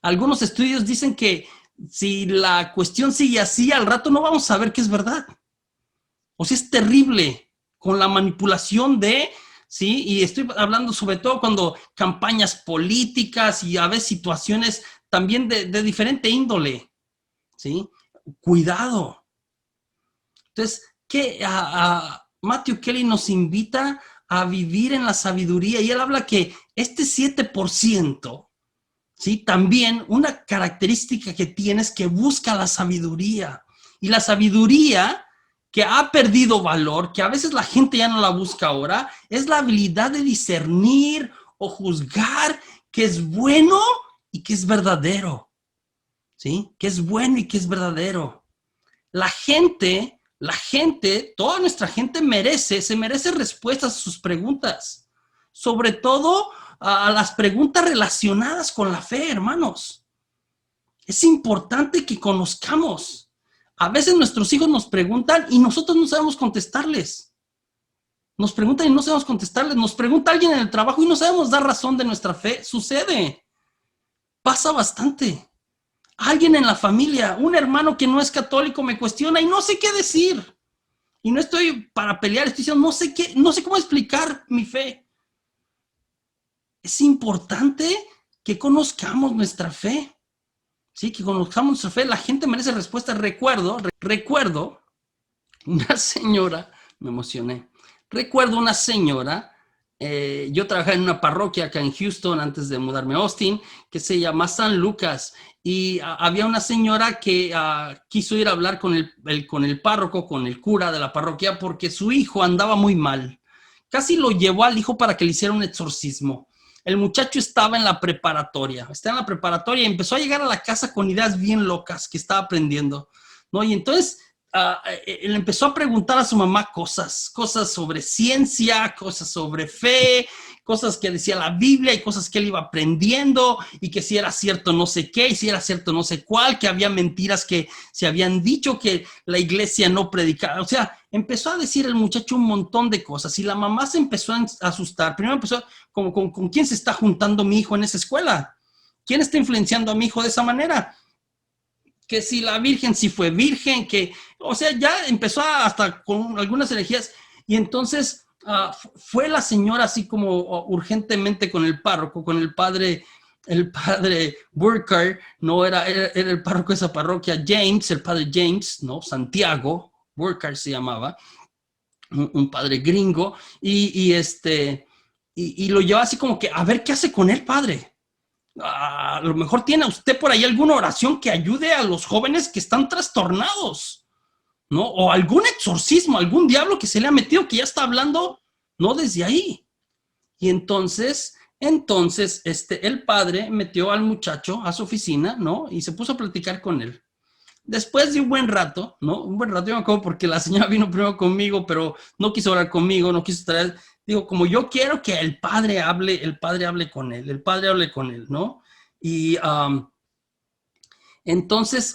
Speaker 1: Algunos estudios dicen que si la cuestión sigue así, al rato no vamos a saber qué es verdad. O sea, es terrible con la manipulación ¿sí? Y estoy hablando sobre todo cuando campañas políticas y a veces situaciones también de diferente índole, ¿sí? Cuidado. Entonces, Matthew Kelly nos invita a vivir en la sabiduría y él habla que este 7%, ¿sí? También una característica que tiene es que busca la sabiduría. Y la sabiduría que ha perdido valor, que a veces la gente ya no la busca ahora, es la habilidad de discernir o juzgar qué es bueno y qué es verdadero, ¿sí? Qué es bueno y qué es verdadero. La gente, toda nuestra gente se merece respuestas a sus preguntas, sobre todo a las preguntas relacionadas con la fe, hermanos. Es importante que conozcamos. A veces nuestros hijos nos preguntan y nosotros no sabemos contestarles. Nos preguntan y no sabemos contestarles. Nos pregunta alguien en el trabajo y no sabemos dar razón de nuestra fe. Sucede. Pasa bastante. Alguien en la familia, un hermano que no es católico me cuestiona y no sé qué decir. Y no estoy para pelear, estoy diciendo, no sé cómo explicar mi fe. Es importante que conozcamos nuestra fe. Sí, que conozcamos nuestra fe. La gente merece respuestas. Recuerdo una señora, me emocioné. Recuerdo una señora, yo trabajaba en una parroquia acá en Houston antes de mudarme a Austin, que se llama San Lucas, y había una señora que quiso ir a hablar con el párroco, con el cura de la parroquia, porque su hijo andaba muy mal. Casi lo llevó al hijo para que le hiciera un exorcismo. El muchacho estaba en la preparatoria, y empezó a llegar a la casa con ideas bien locas que estaba aprendiendo, ¿no? Y entonces él empezó a preguntar a su mamá cosas sobre ciencia, cosas sobre fe, cosas que decía la Biblia y cosas que él iba aprendiendo y que si era cierto no sé qué y si era cierto no sé cuál, que había mentiras que se habían dicho, que la iglesia no predicaba. O sea, empezó a decir el muchacho un montón de cosas y la mamá se empezó a asustar. Primero empezó como con quién se está juntando mi hijo en esa escuela. ¿Quién está influenciando a mi hijo de esa manera? Que si la Virgen, si fue virgen, que, o sea, ya empezó hasta con algunas herejías y entonces fue la señora así como urgentemente con el párroco, con el padre Burkhardt, no era el párroco de esa parroquia, James, el padre James, ¿no? Santiago, Burkhardt se llamaba, un padre gringo, y lo llevaba así como que, a ver qué hace con él, padre. A lo mejor tiene usted por ahí alguna oración que ayude a los jóvenes que están trastornados, ¿no? O algún exorcismo, algún diablo que se le ha metido que ya está hablando, ¿no? Desde ahí. Y entonces, el padre metió al muchacho a su oficina, ¿no? Y se puso a platicar con él. Después de un buen rato, ¿no? Un buen rato, yo me acuerdo porque la señora vino primero conmigo, pero no quiso hablar conmigo, no quiso traer. Digo, como yo quiero que el padre hable con él, ¿no? Y entonces,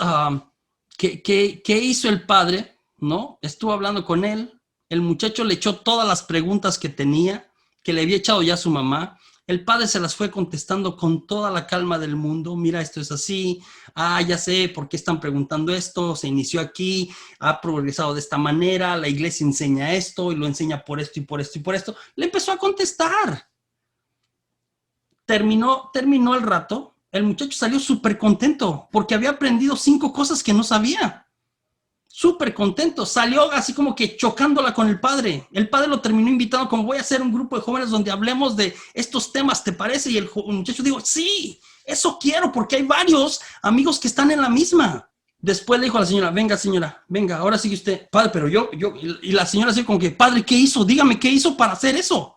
Speaker 1: ¿qué hizo el padre? ¿No? Estuvo hablando con él, el muchacho le echó todas las preguntas que tenía, que le había echado ya su mamá. El padre se las fue contestando con toda la calma del mundo. Mira, esto es así. Ya sé por qué están preguntando esto. Se inició aquí, ha progresado de esta manera. La iglesia enseña esto y lo enseña por esto y por esto y por esto. Le empezó a contestar. Terminó el rato. El muchacho salió súper contento porque había aprendido 5 cosas que no sabía. Súper contento, salió así como que chocándola con el padre. El padre lo terminó invitando como voy a hacer un grupo de jóvenes donde hablemos de estos temas, ¿te parece? Y el muchacho dijo, sí, eso quiero porque hay varios amigos que están en la misma. Después le dijo a la señora, venga, ahora sigue usted. Padre, pero y la señora así como que, padre, ¿qué hizo? Dígame, ¿qué hizo para hacer eso?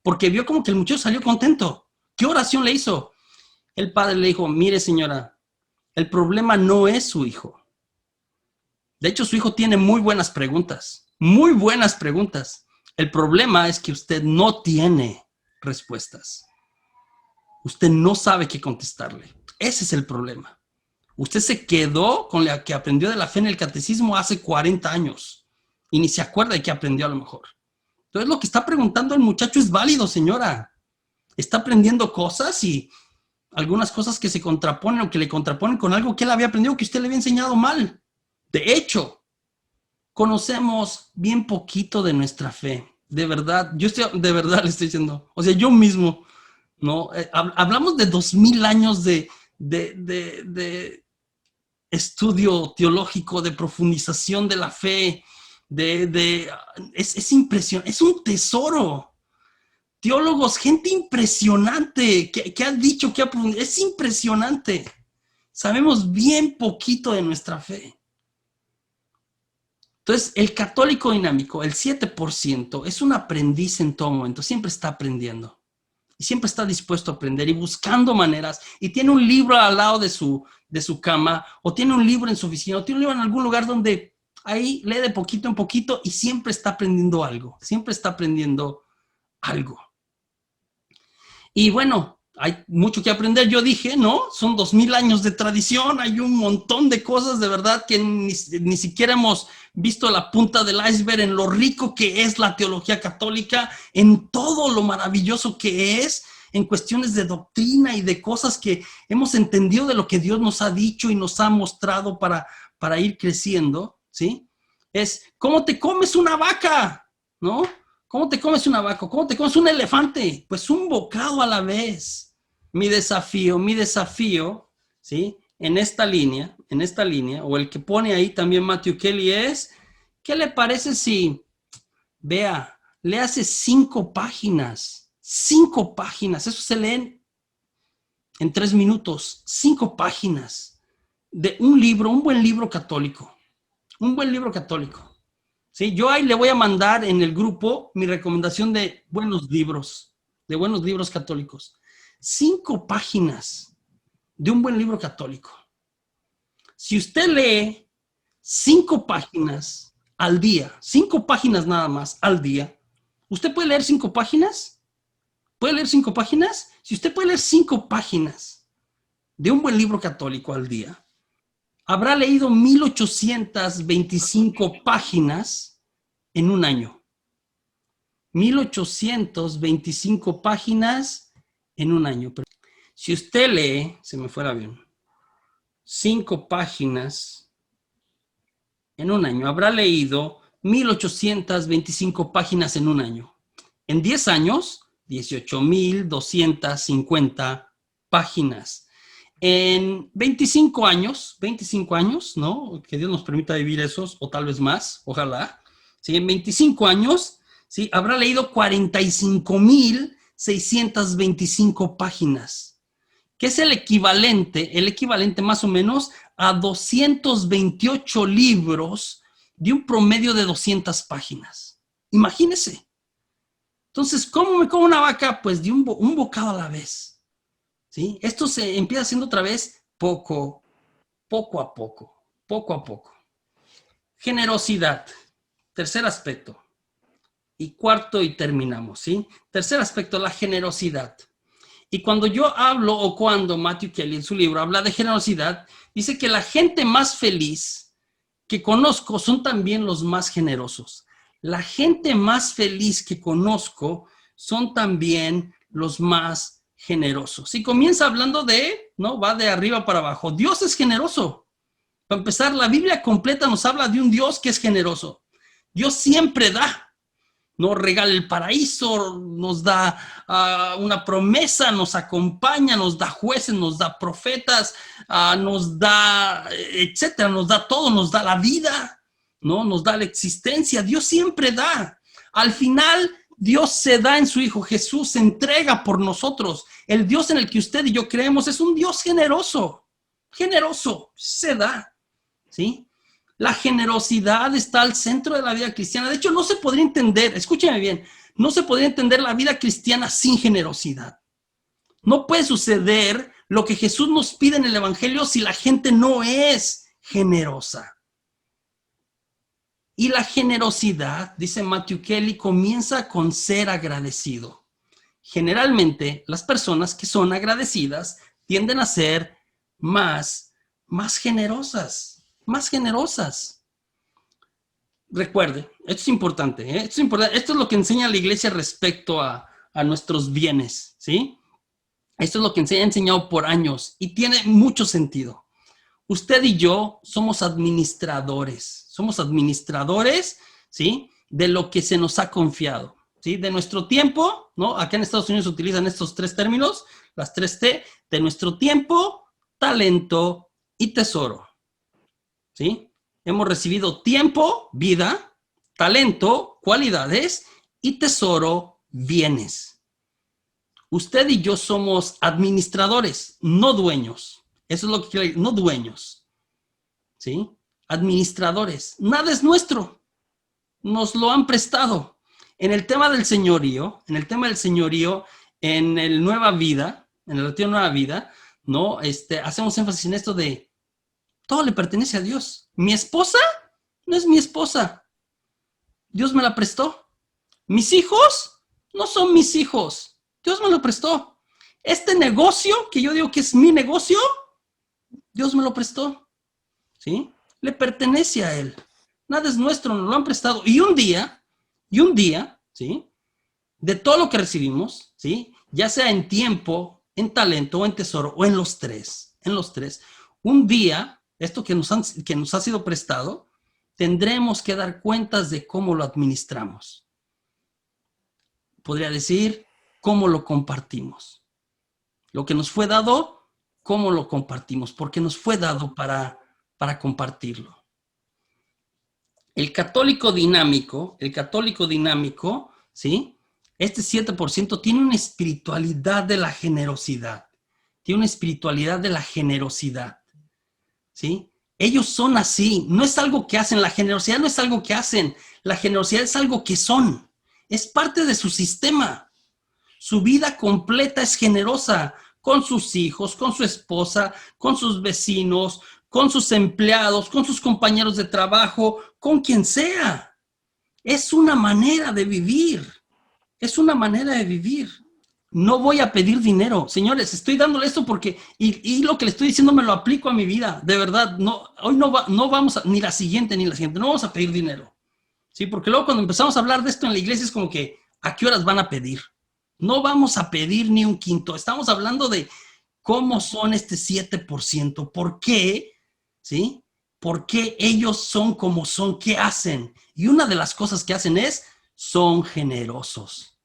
Speaker 1: Porque vio como que el muchacho salió contento. ¿Qué oración le hizo? El padre le dijo, mire señora, el problema no es su hijo. De hecho, su hijo tiene muy buenas preguntas, muy buenas preguntas. El problema es que usted no tiene respuestas. Usted no sabe qué contestarle. Ese es el problema. Usted se quedó con la que aprendió de la fe en el catecismo hace 40 años y ni se acuerda de qué aprendió a lo mejor. Entonces, lo que está preguntando el muchacho es válido, señora. Está aprendiendo cosas y algunas cosas que se contraponen o que le contraponen con algo que él había aprendido que usted le había enseñado mal. De hecho, conocemos bien poquito de nuestra fe. De verdad, de verdad le estoy diciendo. O sea, yo mismo, ¿no? Hablamos de 2000 años de estudio teológico, de profundización de la fe, es impresionante, es un tesoro. Teólogos, gente impresionante que ha dicho, es impresionante. Sabemos bien poquito de nuestra fe. Entonces, el católico dinámico, el 7%, es un aprendiz en todo momento, siempre está aprendiendo. Y siempre está dispuesto a aprender y buscando maneras. Y tiene un libro al lado de su cama, o tiene un libro en su oficina, o tiene un libro en algún lugar donde ahí lee de poquito en poquito y siempre está aprendiendo algo. Siempre está aprendiendo algo. Y bueno, hay mucho que aprender, yo dije, ¿no? Son 2000 años de tradición, hay un montón de cosas de verdad que ni siquiera hemos visto la punta del iceberg en lo rico que es la teología católica, en todo lo maravilloso que es, en cuestiones de doctrina y de cosas que hemos entendido de lo que Dios nos ha dicho y nos ha mostrado para ir creciendo, ¿sí? Es, ¿cómo te comes una vaca? ¿No? ¿Cómo te comes una vaca? ¿Cómo te comes un elefante? Pues un bocado a la vez. Mi desafío, ¿sí? En esta línea, o el que pone ahí también Matthew Kelly es, ¿qué le parece si, le hace 5 páginas? 5 páginas, eso se leen en 3 minutos. 5 páginas de un libro, un buen libro católico. Un buen libro católico. Sí, yo ahí le voy a mandar en el grupo mi recomendación de buenos libros católicos. 5 páginas de un buen libro católico. Si usted lee 5 páginas al día, 5 páginas nada más al día, ¿usted puede leer 5 páginas? ¿Puede leer 5 páginas? Si usted puede leer 5 páginas de un buen libro católico al día, habrá leído 1825 páginas en un año. 1825 páginas en un año. Pero si usted lee, se me fue el avión, 5 páginas en un año, habrá leído 1825 páginas en un año. En 10 años, 18,250 páginas. En 25 años, ¿no? Que Dios nos permita vivir esos, o tal vez más, ojalá. ¿Sí? En 25 años, ¿sí? Habrá leído 45,625 páginas, que es el equivalente más o menos a 228 libros de un promedio de 200 páginas. Imagínese. Entonces, ¿cómo me como una vaca? Pues de un bocado a la vez. ¿Sí? Esto se empieza haciendo otra vez poco a poco. Generosidad, tercer aspecto. Y cuarto y terminamos, ¿sí? Tercer aspecto, la generosidad. Y cuando yo hablo, o cuando Matthew Kelly en su libro habla de generosidad, dice que la gente más feliz que conozco son también los más generosos. La gente más feliz que conozco son también los más generosos. Y comienza hablando ¿no? Va de arriba para abajo. Dios es generoso. Para empezar, la Biblia completa nos habla de un Dios que es generoso. Dios siempre da. Nos regala el paraíso, nos da una promesa, nos acompaña, nos da jueces, nos da profetas, nos da, etcétera, nos da todo, nos da la vida, ¿no? Nos da la existencia. Dios siempre da. Al final, Dios se da en su Hijo Jesús, se entrega por nosotros. El Dios en el que usted y yo creemos es un Dios generoso, se da, ¿sí? La generosidad está al centro de la vida cristiana. De hecho, no se podría entender, escúcheme bien, no se podría entender la vida cristiana sin generosidad. No puede suceder lo que Jesús nos pide en el Evangelio si la gente no es generosa. Y la generosidad, dice Matthew Kelly, comienza con ser agradecido. Generalmente, las personas que son agradecidas tienden a ser más generosas. Recuerde, esto es importante, ¿eh? Esto es lo que enseña la iglesia respecto a nuestros bienes, ¿sí? Esto es lo que ha enseñado por años y tiene mucho sentido. Usted y yo somos administradores, ¿sí? De lo que se nos ha confiado, ¿sí? De nuestro tiempo, ¿no? Acá en Estados Unidos se utilizan estos 3 términos, las 3T, de nuestro tiempo, talento y tesoro. ¿Sí? Hemos recibido tiempo, vida, talento, cualidades y tesoro, bienes. Usted y yo somos administradores, no dueños. Eso es lo que quiere decir, no dueños. ¿Sí? Administradores. Nada es nuestro. Nos lo han prestado. En el tema del señorío, en el Nueva Vida, en el retiro Nueva Vida, ¿no? Hacemos énfasis en esto de todo le pertenece a Dios. Mi esposa no es mi esposa. Dios me la prestó. Mis hijos no son mis hijos. Dios me lo prestó. Este negocio, que yo digo que es mi negocio, Dios me lo prestó. ¿Sí? Le pertenece a Él. Nada es nuestro, nos lo han prestado. Y un día, ¿sí? De todo lo que recibimos, ¿sí? Ya sea en tiempo, en talento o en tesoro, o en los tres, un día, esto que nos ha sido prestado, tendremos que dar cuentas de cómo lo administramos. Podría decir, cómo lo compartimos. Lo que nos fue dado, cómo lo compartimos, porque nos fue dado para compartirlo. El católico dinámico, ¿sí? Este 7% tiene una espiritualidad de la generosidad. ¿Sí? Ellos son así, no es algo que hacen, la generosidad no es algo que hacen, la generosidad es algo que son, es parte de su sistema. Su vida completa es generosa con sus hijos, con su esposa, con sus vecinos, con sus empleados, con sus compañeros de trabajo, con quien sea. Es una manera de vivir. Es una manera de vivir. No voy a pedir dinero. Señores, estoy dándole esto porque, y lo que le estoy diciendo me lo aplico a mi vida. De verdad, no, hoy no vamos a, ni la siguiente, no vamos a pedir dinero. ¿Sí? Porque luego cuando empezamos a hablar de esto en la iglesia es como que, ¿a qué horas van a pedir? No vamos a pedir ni un quinto. Estamos hablando de cómo son este 7%. ¿Por qué? ¿Sí? ¿Por qué ellos son como son? ¿Qué hacen? Y una de las cosas que hacen es, son generosos.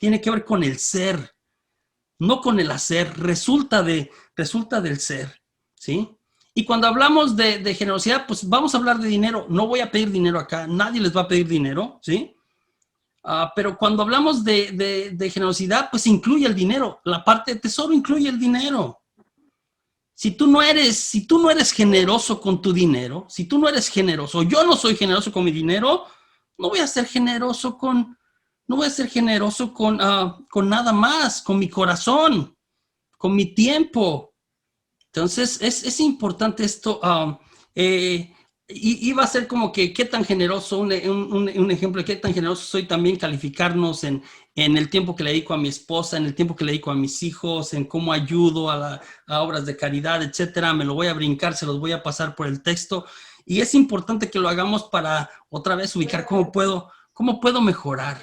Speaker 1: Tiene que ver con el ser, no con el hacer. Resulta del ser. ¿Sí? Y cuando hablamos de generosidad, pues vamos a hablar de dinero. No voy a pedir dinero acá. Nadie les va a pedir dinero. ¿Sí? Pero cuando hablamos de generosidad, pues incluye el dinero. La parte de tesoro incluye el dinero. Si tú no eres generoso con tu dinero, si tú no eres generoso, yo no soy generoso con mi dinero, no voy a ser generoso con nada más, con mi corazón, con mi tiempo. Entonces, es importante esto. Iba a ser como que qué tan generoso, un ejemplo de qué tan generoso soy también calificarnos en el tiempo que le dedico a mi esposa, en el tiempo que le dedico a mis hijos, en cómo ayudo a obras de caridad, etcétera. Me lo voy a brincar, se los voy a pasar por el texto. Y es importante que lo hagamos para otra vez ubicar cómo puedo mejorar,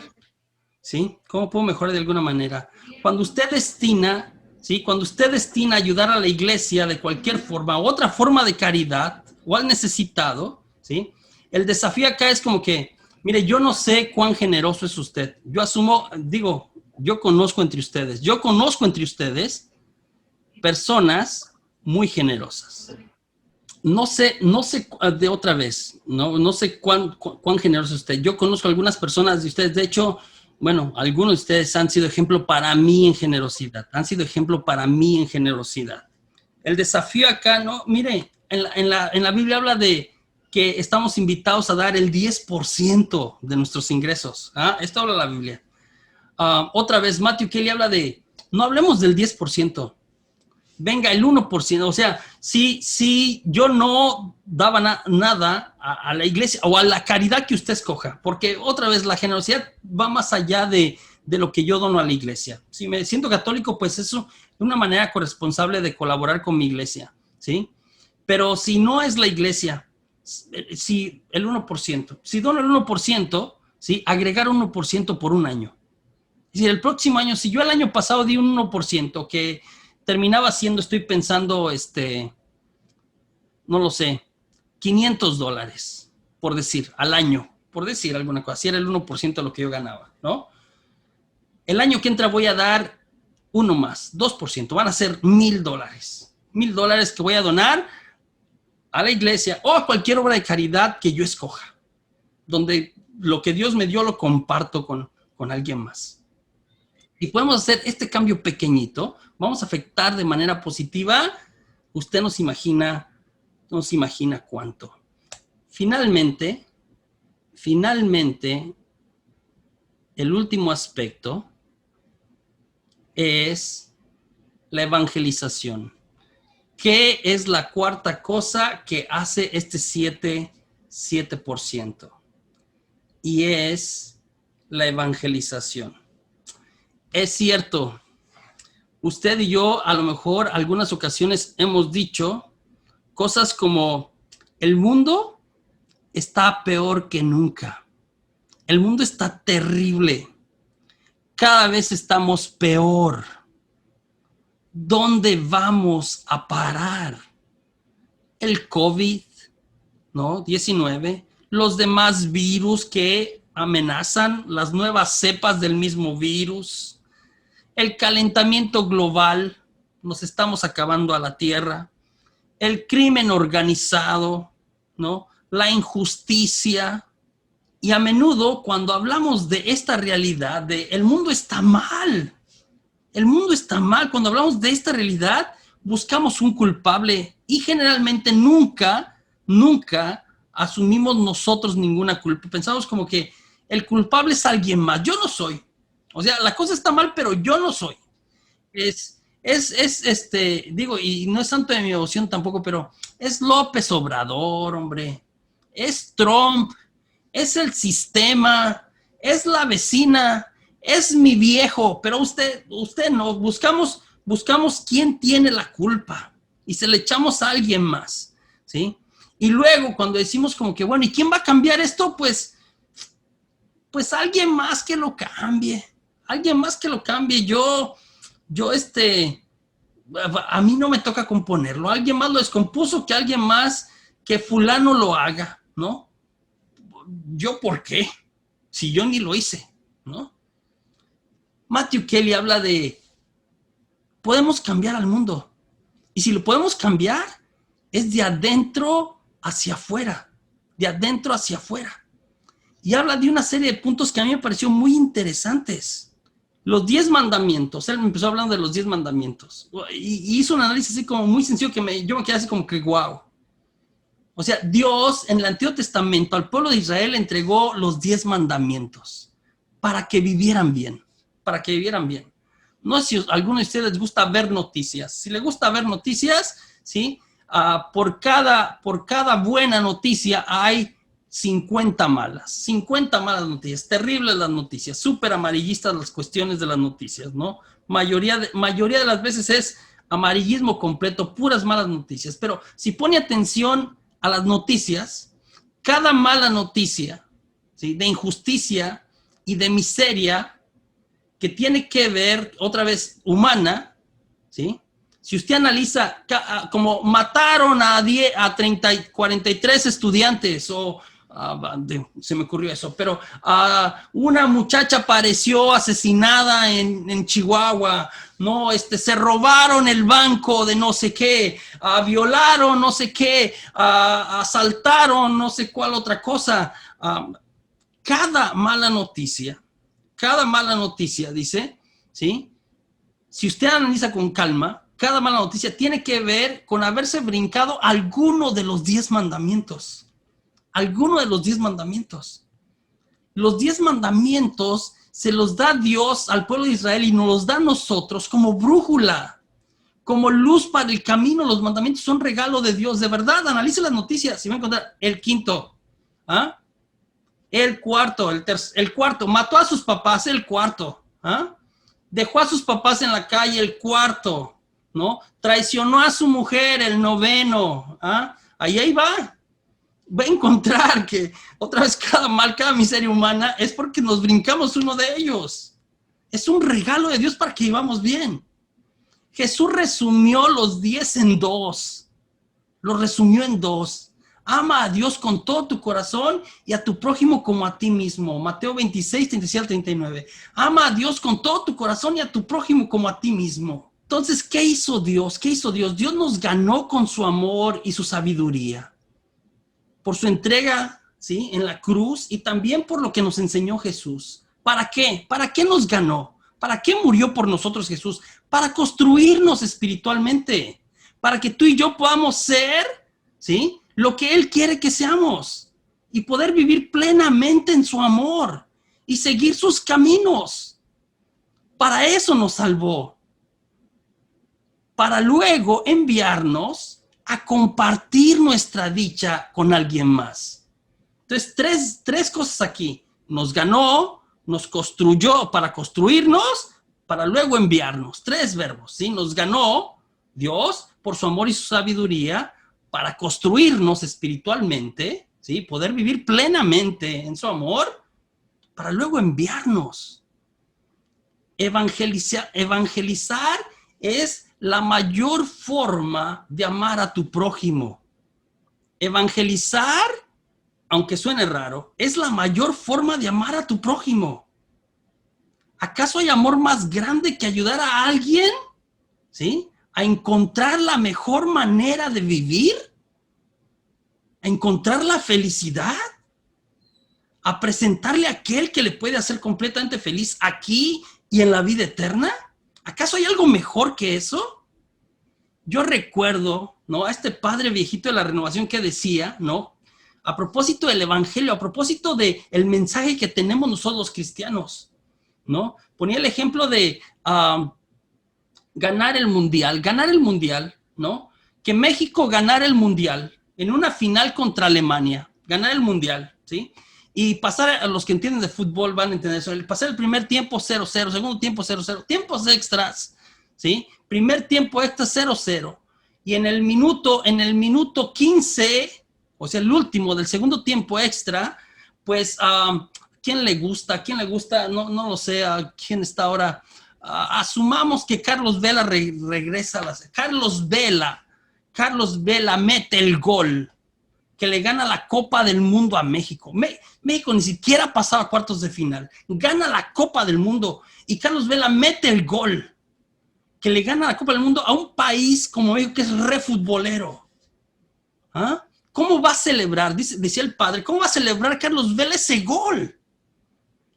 Speaker 1: ¿sí? ¿Cómo puedo mejorar de alguna manera? Cuando usted destina, ¿sí? Cuando usted destina a ayudar a la iglesia de cualquier forma, u otra forma de caridad, o al necesitado, ¿sí? El desafío acá es como que, mire, yo no sé cuán generoso es usted. Yo conozco entre ustedes personas muy generosas. No sé de otra vez, no sé cuán generoso es usted. Yo conozco algunas personas de ustedes, de hecho, bueno, algunos de ustedes han sido ejemplo para mí en generosidad, El desafío acá, no, mire, en la Biblia habla de que estamos invitados a dar el 10% de nuestros ingresos. Esto habla la Biblia. Otra vez, Matthew Kelly habla de, no hablemos del 10%. Venga, el 1%. O sea, si yo no daba nada a la iglesia o a la caridad que usted escoja, porque otra vez la generosidad va más allá de lo que yo dono a la iglesia. Si me siento católico, pues eso es una manera corresponsable de colaborar con mi iglesia, ¿sí? Pero si no es la iglesia, si el 1%, si dono el 1%, ¿sí? Agregar 1% por un año. Es decir, el próximo año, si yo el año pasado di un 1%, que terminaba siendo, estoy pensando, no lo sé, $500, por decir, al año, por decir alguna cosa, si era el 1% de lo que yo ganaba, ¿no? El año que entra voy a dar uno más, 2%, van a ser $1,000. $1,000 que voy a donar a la iglesia o a cualquier obra de caridad que yo escoja, donde lo que Dios me dio lo comparto con alguien más. Y podemos hacer este cambio pequeñito, vamos a afectar de manera positiva, usted no se imagina cuánto. Finalmente, el último aspecto es la evangelización. ¿Qué es la cuarta cosa que hace este 7%? Y es la evangelización. Es cierto, usted y yo a lo mejor algunas ocasiones hemos dicho cosas como, el mundo está peor que nunca. El mundo está terrible. Cada vez estamos peor. ¿Dónde vamos a parar? El COVID, ¿no? 19, los demás virus que amenazan, las nuevas cepas del mismo virus, el calentamiento global, nos estamos acabando a la tierra, el crimen organizado, ¿no? La injusticia. Y a menudo cuando hablamos de esta realidad, de el mundo está mal, cuando hablamos de esta realidad, buscamos un culpable y generalmente nunca asumimos nosotros ninguna culpa. Pensamos como que el culpable es alguien más. Yo no soy, O sea, la cosa está mal, pero yo no soy. Digo, y no es tanto de mi devoción tampoco, pero es López Obrador, hombre. Es Trump, es el sistema, es la vecina, es mi viejo, pero usted no, buscamos quién tiene la culpa y se le echamos a alguien más, ¿sí? Y luego cuando decimos como que, bueno, ¿y quién va a cambiar esto? Pues alguien más que lo cambie, alguien más que lo cambie. A mí no me toca componerlo, alguien más lo descompuso, que alguien más, que fulano lo haga, ¿no? ¿Yo por qué? Si yo ni lo hice, ¿no? Matthew Kelly habla de, podemos cambiar al mundo, y si lo podemos cambiar, es de adentro hacia afuera, de adentro hacia afuera. Y habla de una serie de puntos que a mí me pareció muy interesantes. Los 10 mandamientos. Él me empezó hablando de los 10 mandamientos. Y hizo un análisis así como muy sencillo que yo me quedé así como que wow. O sea, Dios en el Antiguo Testamento al pueblo de Israel entregó los 10 mandamientos para que vivieran bien. Para que vivieran bien. No sé si a alguno de ustedes les gusta ver noticias. Si les gusta ver noticias, ¿sí? Por cada buena noticia hay 50 malas noticias, terribles las noticias, súper amarillistas las cuestiones de las noticias, ¿no? Mayoría de las veces es amarillismo completo, puras malas noticias, pero si pone atención a las noticias, cada mala noticia, ¿sí? De injusticia y de miseria que tiene que ver, otra vez, humana, ¿sí? Si usted analiza como mataron a 43 estudiantes o se me ocurrió eso, pero una muchacha apareció asesinada en Chihuahua, no, se robaron el banco de no sé qué, violaron no sé qué, asaltaron no sé cuál otra cosa. Cada mala noticia, dice, ¿sí? Si usted analiza con calma, cada mala noticia tiene que ver con haberse brincado alguno de los 10 mandamientos. Alguno de los 10 mandamientos. Los 10 mandamientos se los da Dios al pueblo de Israel y nos los da a nosotros como brújula, como luz para el camino. Los mandamientos son regalo de Dios. De verdad, analice las noticias y va a encontrar el quinto, el cuarto, el cuarto, mató a sus papás, el cuarto, dejó a sus papás en la calle, el cuarto, ¿no? Traicionó a su mujer, el noveno, ahí va a encontrar que otra vez cada miseria humana es porque nos brincamos uno de ellos. Es un regalo de Dios para que vivamos bien. Jesús resumió los 10 en 2. Lo resumió en 2. Ama a Dios con todo tu corazón y a tu prójimo como a ti mismo. Mateo 26, 37 al 39. Ama a Dios con todo tu corazón y a tu prójimo como a ti mismo. Entonces, ¿qué hizo Dios? Dios nos ganó con su amor y su sabiduría. Por su entrega, ¿sí? En la cruz y también por lo que nos enseñó Jesús. ¿Para qué? ¿Para qué nos ganó? ¿Para qué murió por nosotros Jesús? Para construirnos espiritualmente. Para que tú y yo podamos ser, ¿sí? Lo que Él quiere que seamos. Y poder vivir plenamente en su amor. Y seguir sus caminos. Para eso nos salvó. Para luego enviarnos a compartir nuestra dicha con alguien más. Entonces, tres cosas aquí. Nos ganó, nos construyó para construirnos, para luego enviarnos. 3 verbos, ¿sí? Nos ganó Dios por su amor y su sabiduría para construirnos espiritualmente, ¿sí? Poder vivir plenamente en su amor, para luego enviarnos. Evangelizar es la mayor forma de amar a tu prójimo. Evangelizar, aunque suene raro, es la mayor forma de amar a tu prójimo. ¿Acaso hay amor más grande que ayudar a alguien, ¿sí? A encontrar la mejor manera de vivir? ¿A encontrar la felicidad? ¿A presentarle a aquel que le puede hacer completamente feliz aquí y en la vida eterna? ¿Acaso hay algo mejor que eso? Yo recuerdo, ¿no? A este padre viejito de la Renovación que decía, ¿no? A propósito del evangelio, a propósito del mensaje que tenemos nosotros los cristianos, ¿no? Ponía el ejemplo de ganar el mundial, ¿no? Que México ganara el mundial en una final contra Alemania, ganar el mundial, ¿sí? Y pasar, a los que entienden de fútbol van a entender eso, pasar el primer tiempo 0-0, segundo tiempo 0-0, tiempos extras, ¿sí? Primer tiempo extra 0-0. Y en el minuto 15, o sea, el último del segundo tiempo extra, pues, ¿quién le gusta? No lo sé, ¿a quién está ahora? Asumamos que Carlos Vela regresa a las... Carlos Vela mete el gol que le gana la Copa del Mundo a México. México ni siquiera pasaba a cuartos de final. Gana la Copa del Mundo y Carlos Vela mete el gol que le gana la Copa del Mundo a un país como México que es re futbolero. ¿Ah? ¿Cómo va a celebrar? Decía el padre, ¿cómo va a celebrar Carlos Vela ese gol?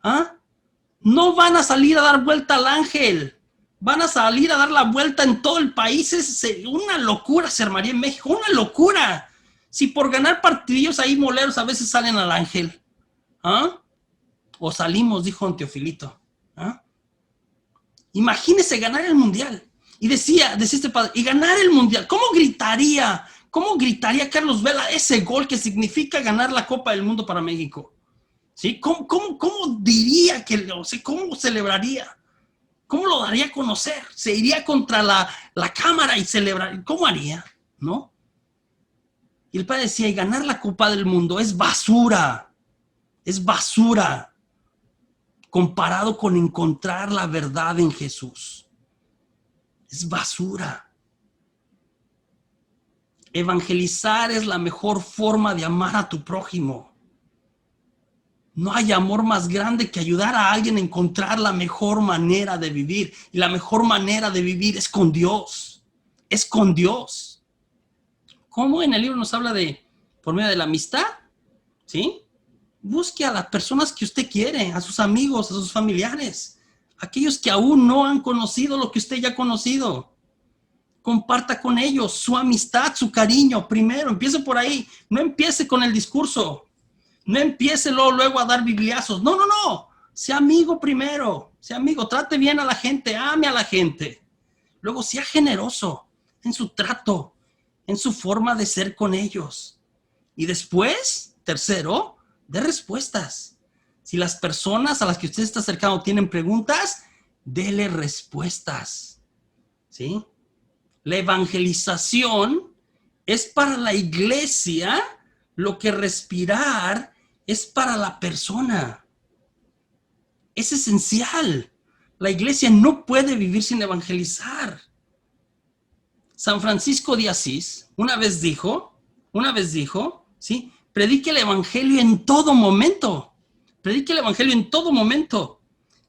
Speaker 1: ¿Ah? No van a salir a dar vuelta al ángel. Van a salir a dar la vuelta en todo el país. Es una locura se armaría en México. Una locura. Si por ganar partidillos ahí moleros a veces salen al ángel. ¿Ah? O salimos, dijo don Teofilito. ¿Ah? Imagínese ganar el mundial. Y decía este padre, y ganar el mundial. ¿Cómo gritaría Carlos Vela ese gol que significa ganar la Copa del Mundo para México? ¿Sí? ¿Cómo diría que, o sea, cómo celebraría? ¿Cómo lo daría a conocer? ¿Se iría contra la cámara y celebrar? ¿Cómo haría? ¿No? Y el padre decía, y ganar la Copa del Mundo es basura comparado con encontrar la verdad en Jesús. Es basura. Evangelizar es la mejor forma de amar a tu prójimo. No hay amor más grande que ayudar a alguien a encontrar la mejor manera de vivir. Y la mejor manera de vivir es con Dios. Es con Dios. ¿Cómo en el libro nos habla de, por medio de la amistad? ¿Sí? Busque a las personas que usted quiere, a sus amigos, a sus familiares, aquellos que aún no han conocido lo que usted ya ha conocido. Comparta con ellos su amistad, su cariño. Primero, empiece por ahí. No empiece con el discurso. No empiece luego a dar bibliazos. No. Sea amigo primero. Sea amigo. Trate bien a la gente. Ame a la gente. Luego, sea generoso en su trato, en su forma de ser con ellos. Y después, tercero, dé respuestas. Si las personas a las que usted está acercando tienen preguntas, déle respuestas. ¿Sí? La evangelización es para la iglesia lo que respirar es para la persona. Es esencial. La iglesia no puede vivir sin evangelizar. San Francisco de Asís una vez dijo, ¿sí? Predique el evangelio en todo momento. Predique el evangelio en todo momento.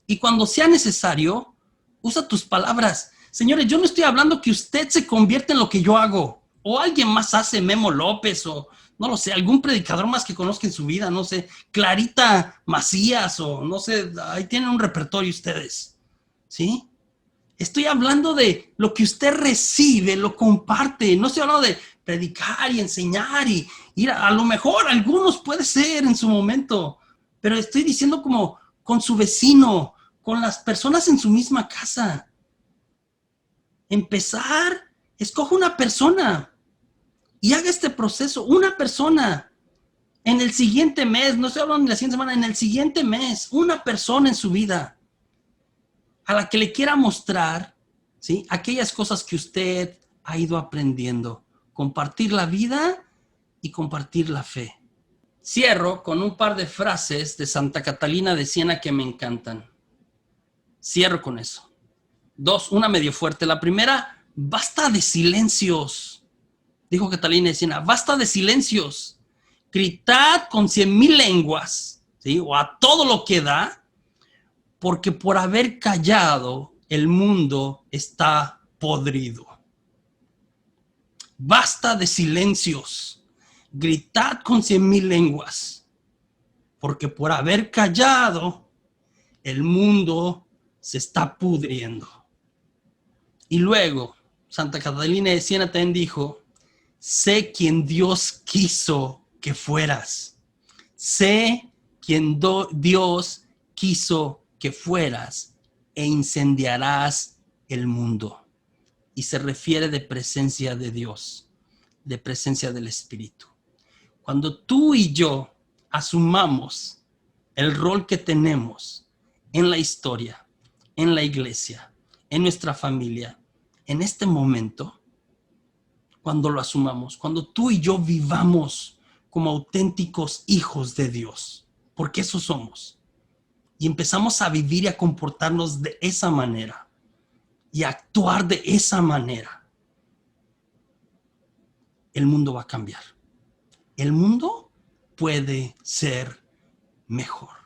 Speaker 1: Y cuando sea necesario, usa tus palabras. Señores, yo no estoy hablando que usted se convierta en lo que yo hago. O alguien más hace, Memo López, o no lo sé, algún predicador más que conozca en su vida, no sé, Clarita Macías, o no sé, ahí tienen un repertorio ustedes. ¿Sí? Estoy hablando de lo que usted recibe, lo comparte. No estoy hablando de predicar y enseñar y ir a lo mejor algunos puede ser en su momento, pero estoy diciendo como con su vecino, con las personas en su misma casa. Empezar, escoja una persona y haga este proceso, una persona. En el siguiente mes, no estoy hablando de la siguiente semana, en el siguiente mes, una persona en su vida a la que le quiera mostrar, ¿sí?, aquellas cosas que usted ha ido aprendiendo. Compartir la vida y compartir la fe. Cierro con un par de frases de Santa Catalina de Siena que me encantan. Cierro con eso. Dos, una medio fuerte. La primera, basta de silencios. Dijo Catalina de Siena, basta de silencios. Gritad con 100,000 lenguas, ¿sí?, o a todo lo que da, porque por haber callado el mundo está podrido. Basta de silencios. Gritad con 100,000 lenguas, porque por haber callado el mundo se está pudriendo. Y luego, Santa Catalina de Siena también dijo, sé quien Dios quiso que fueras. Sé quien Dios quiso que fueras e incendiarás el mundo. Y se refiere de presencia de Dios, de presencia del Espíritu. Cuando tú y yo asumamos el rol que tenemos en la historia, en la iglesia, en nuestra familia, en este momento, cuando lo asumamos, cuando tú y yo vivamos como auténticos hijos de Dios, porque eso somos, y empezamos a vivir y a comportarnos de esa manera y a actuar de esa manera, el mundo va a cambiar. El mundo puede ser mejor.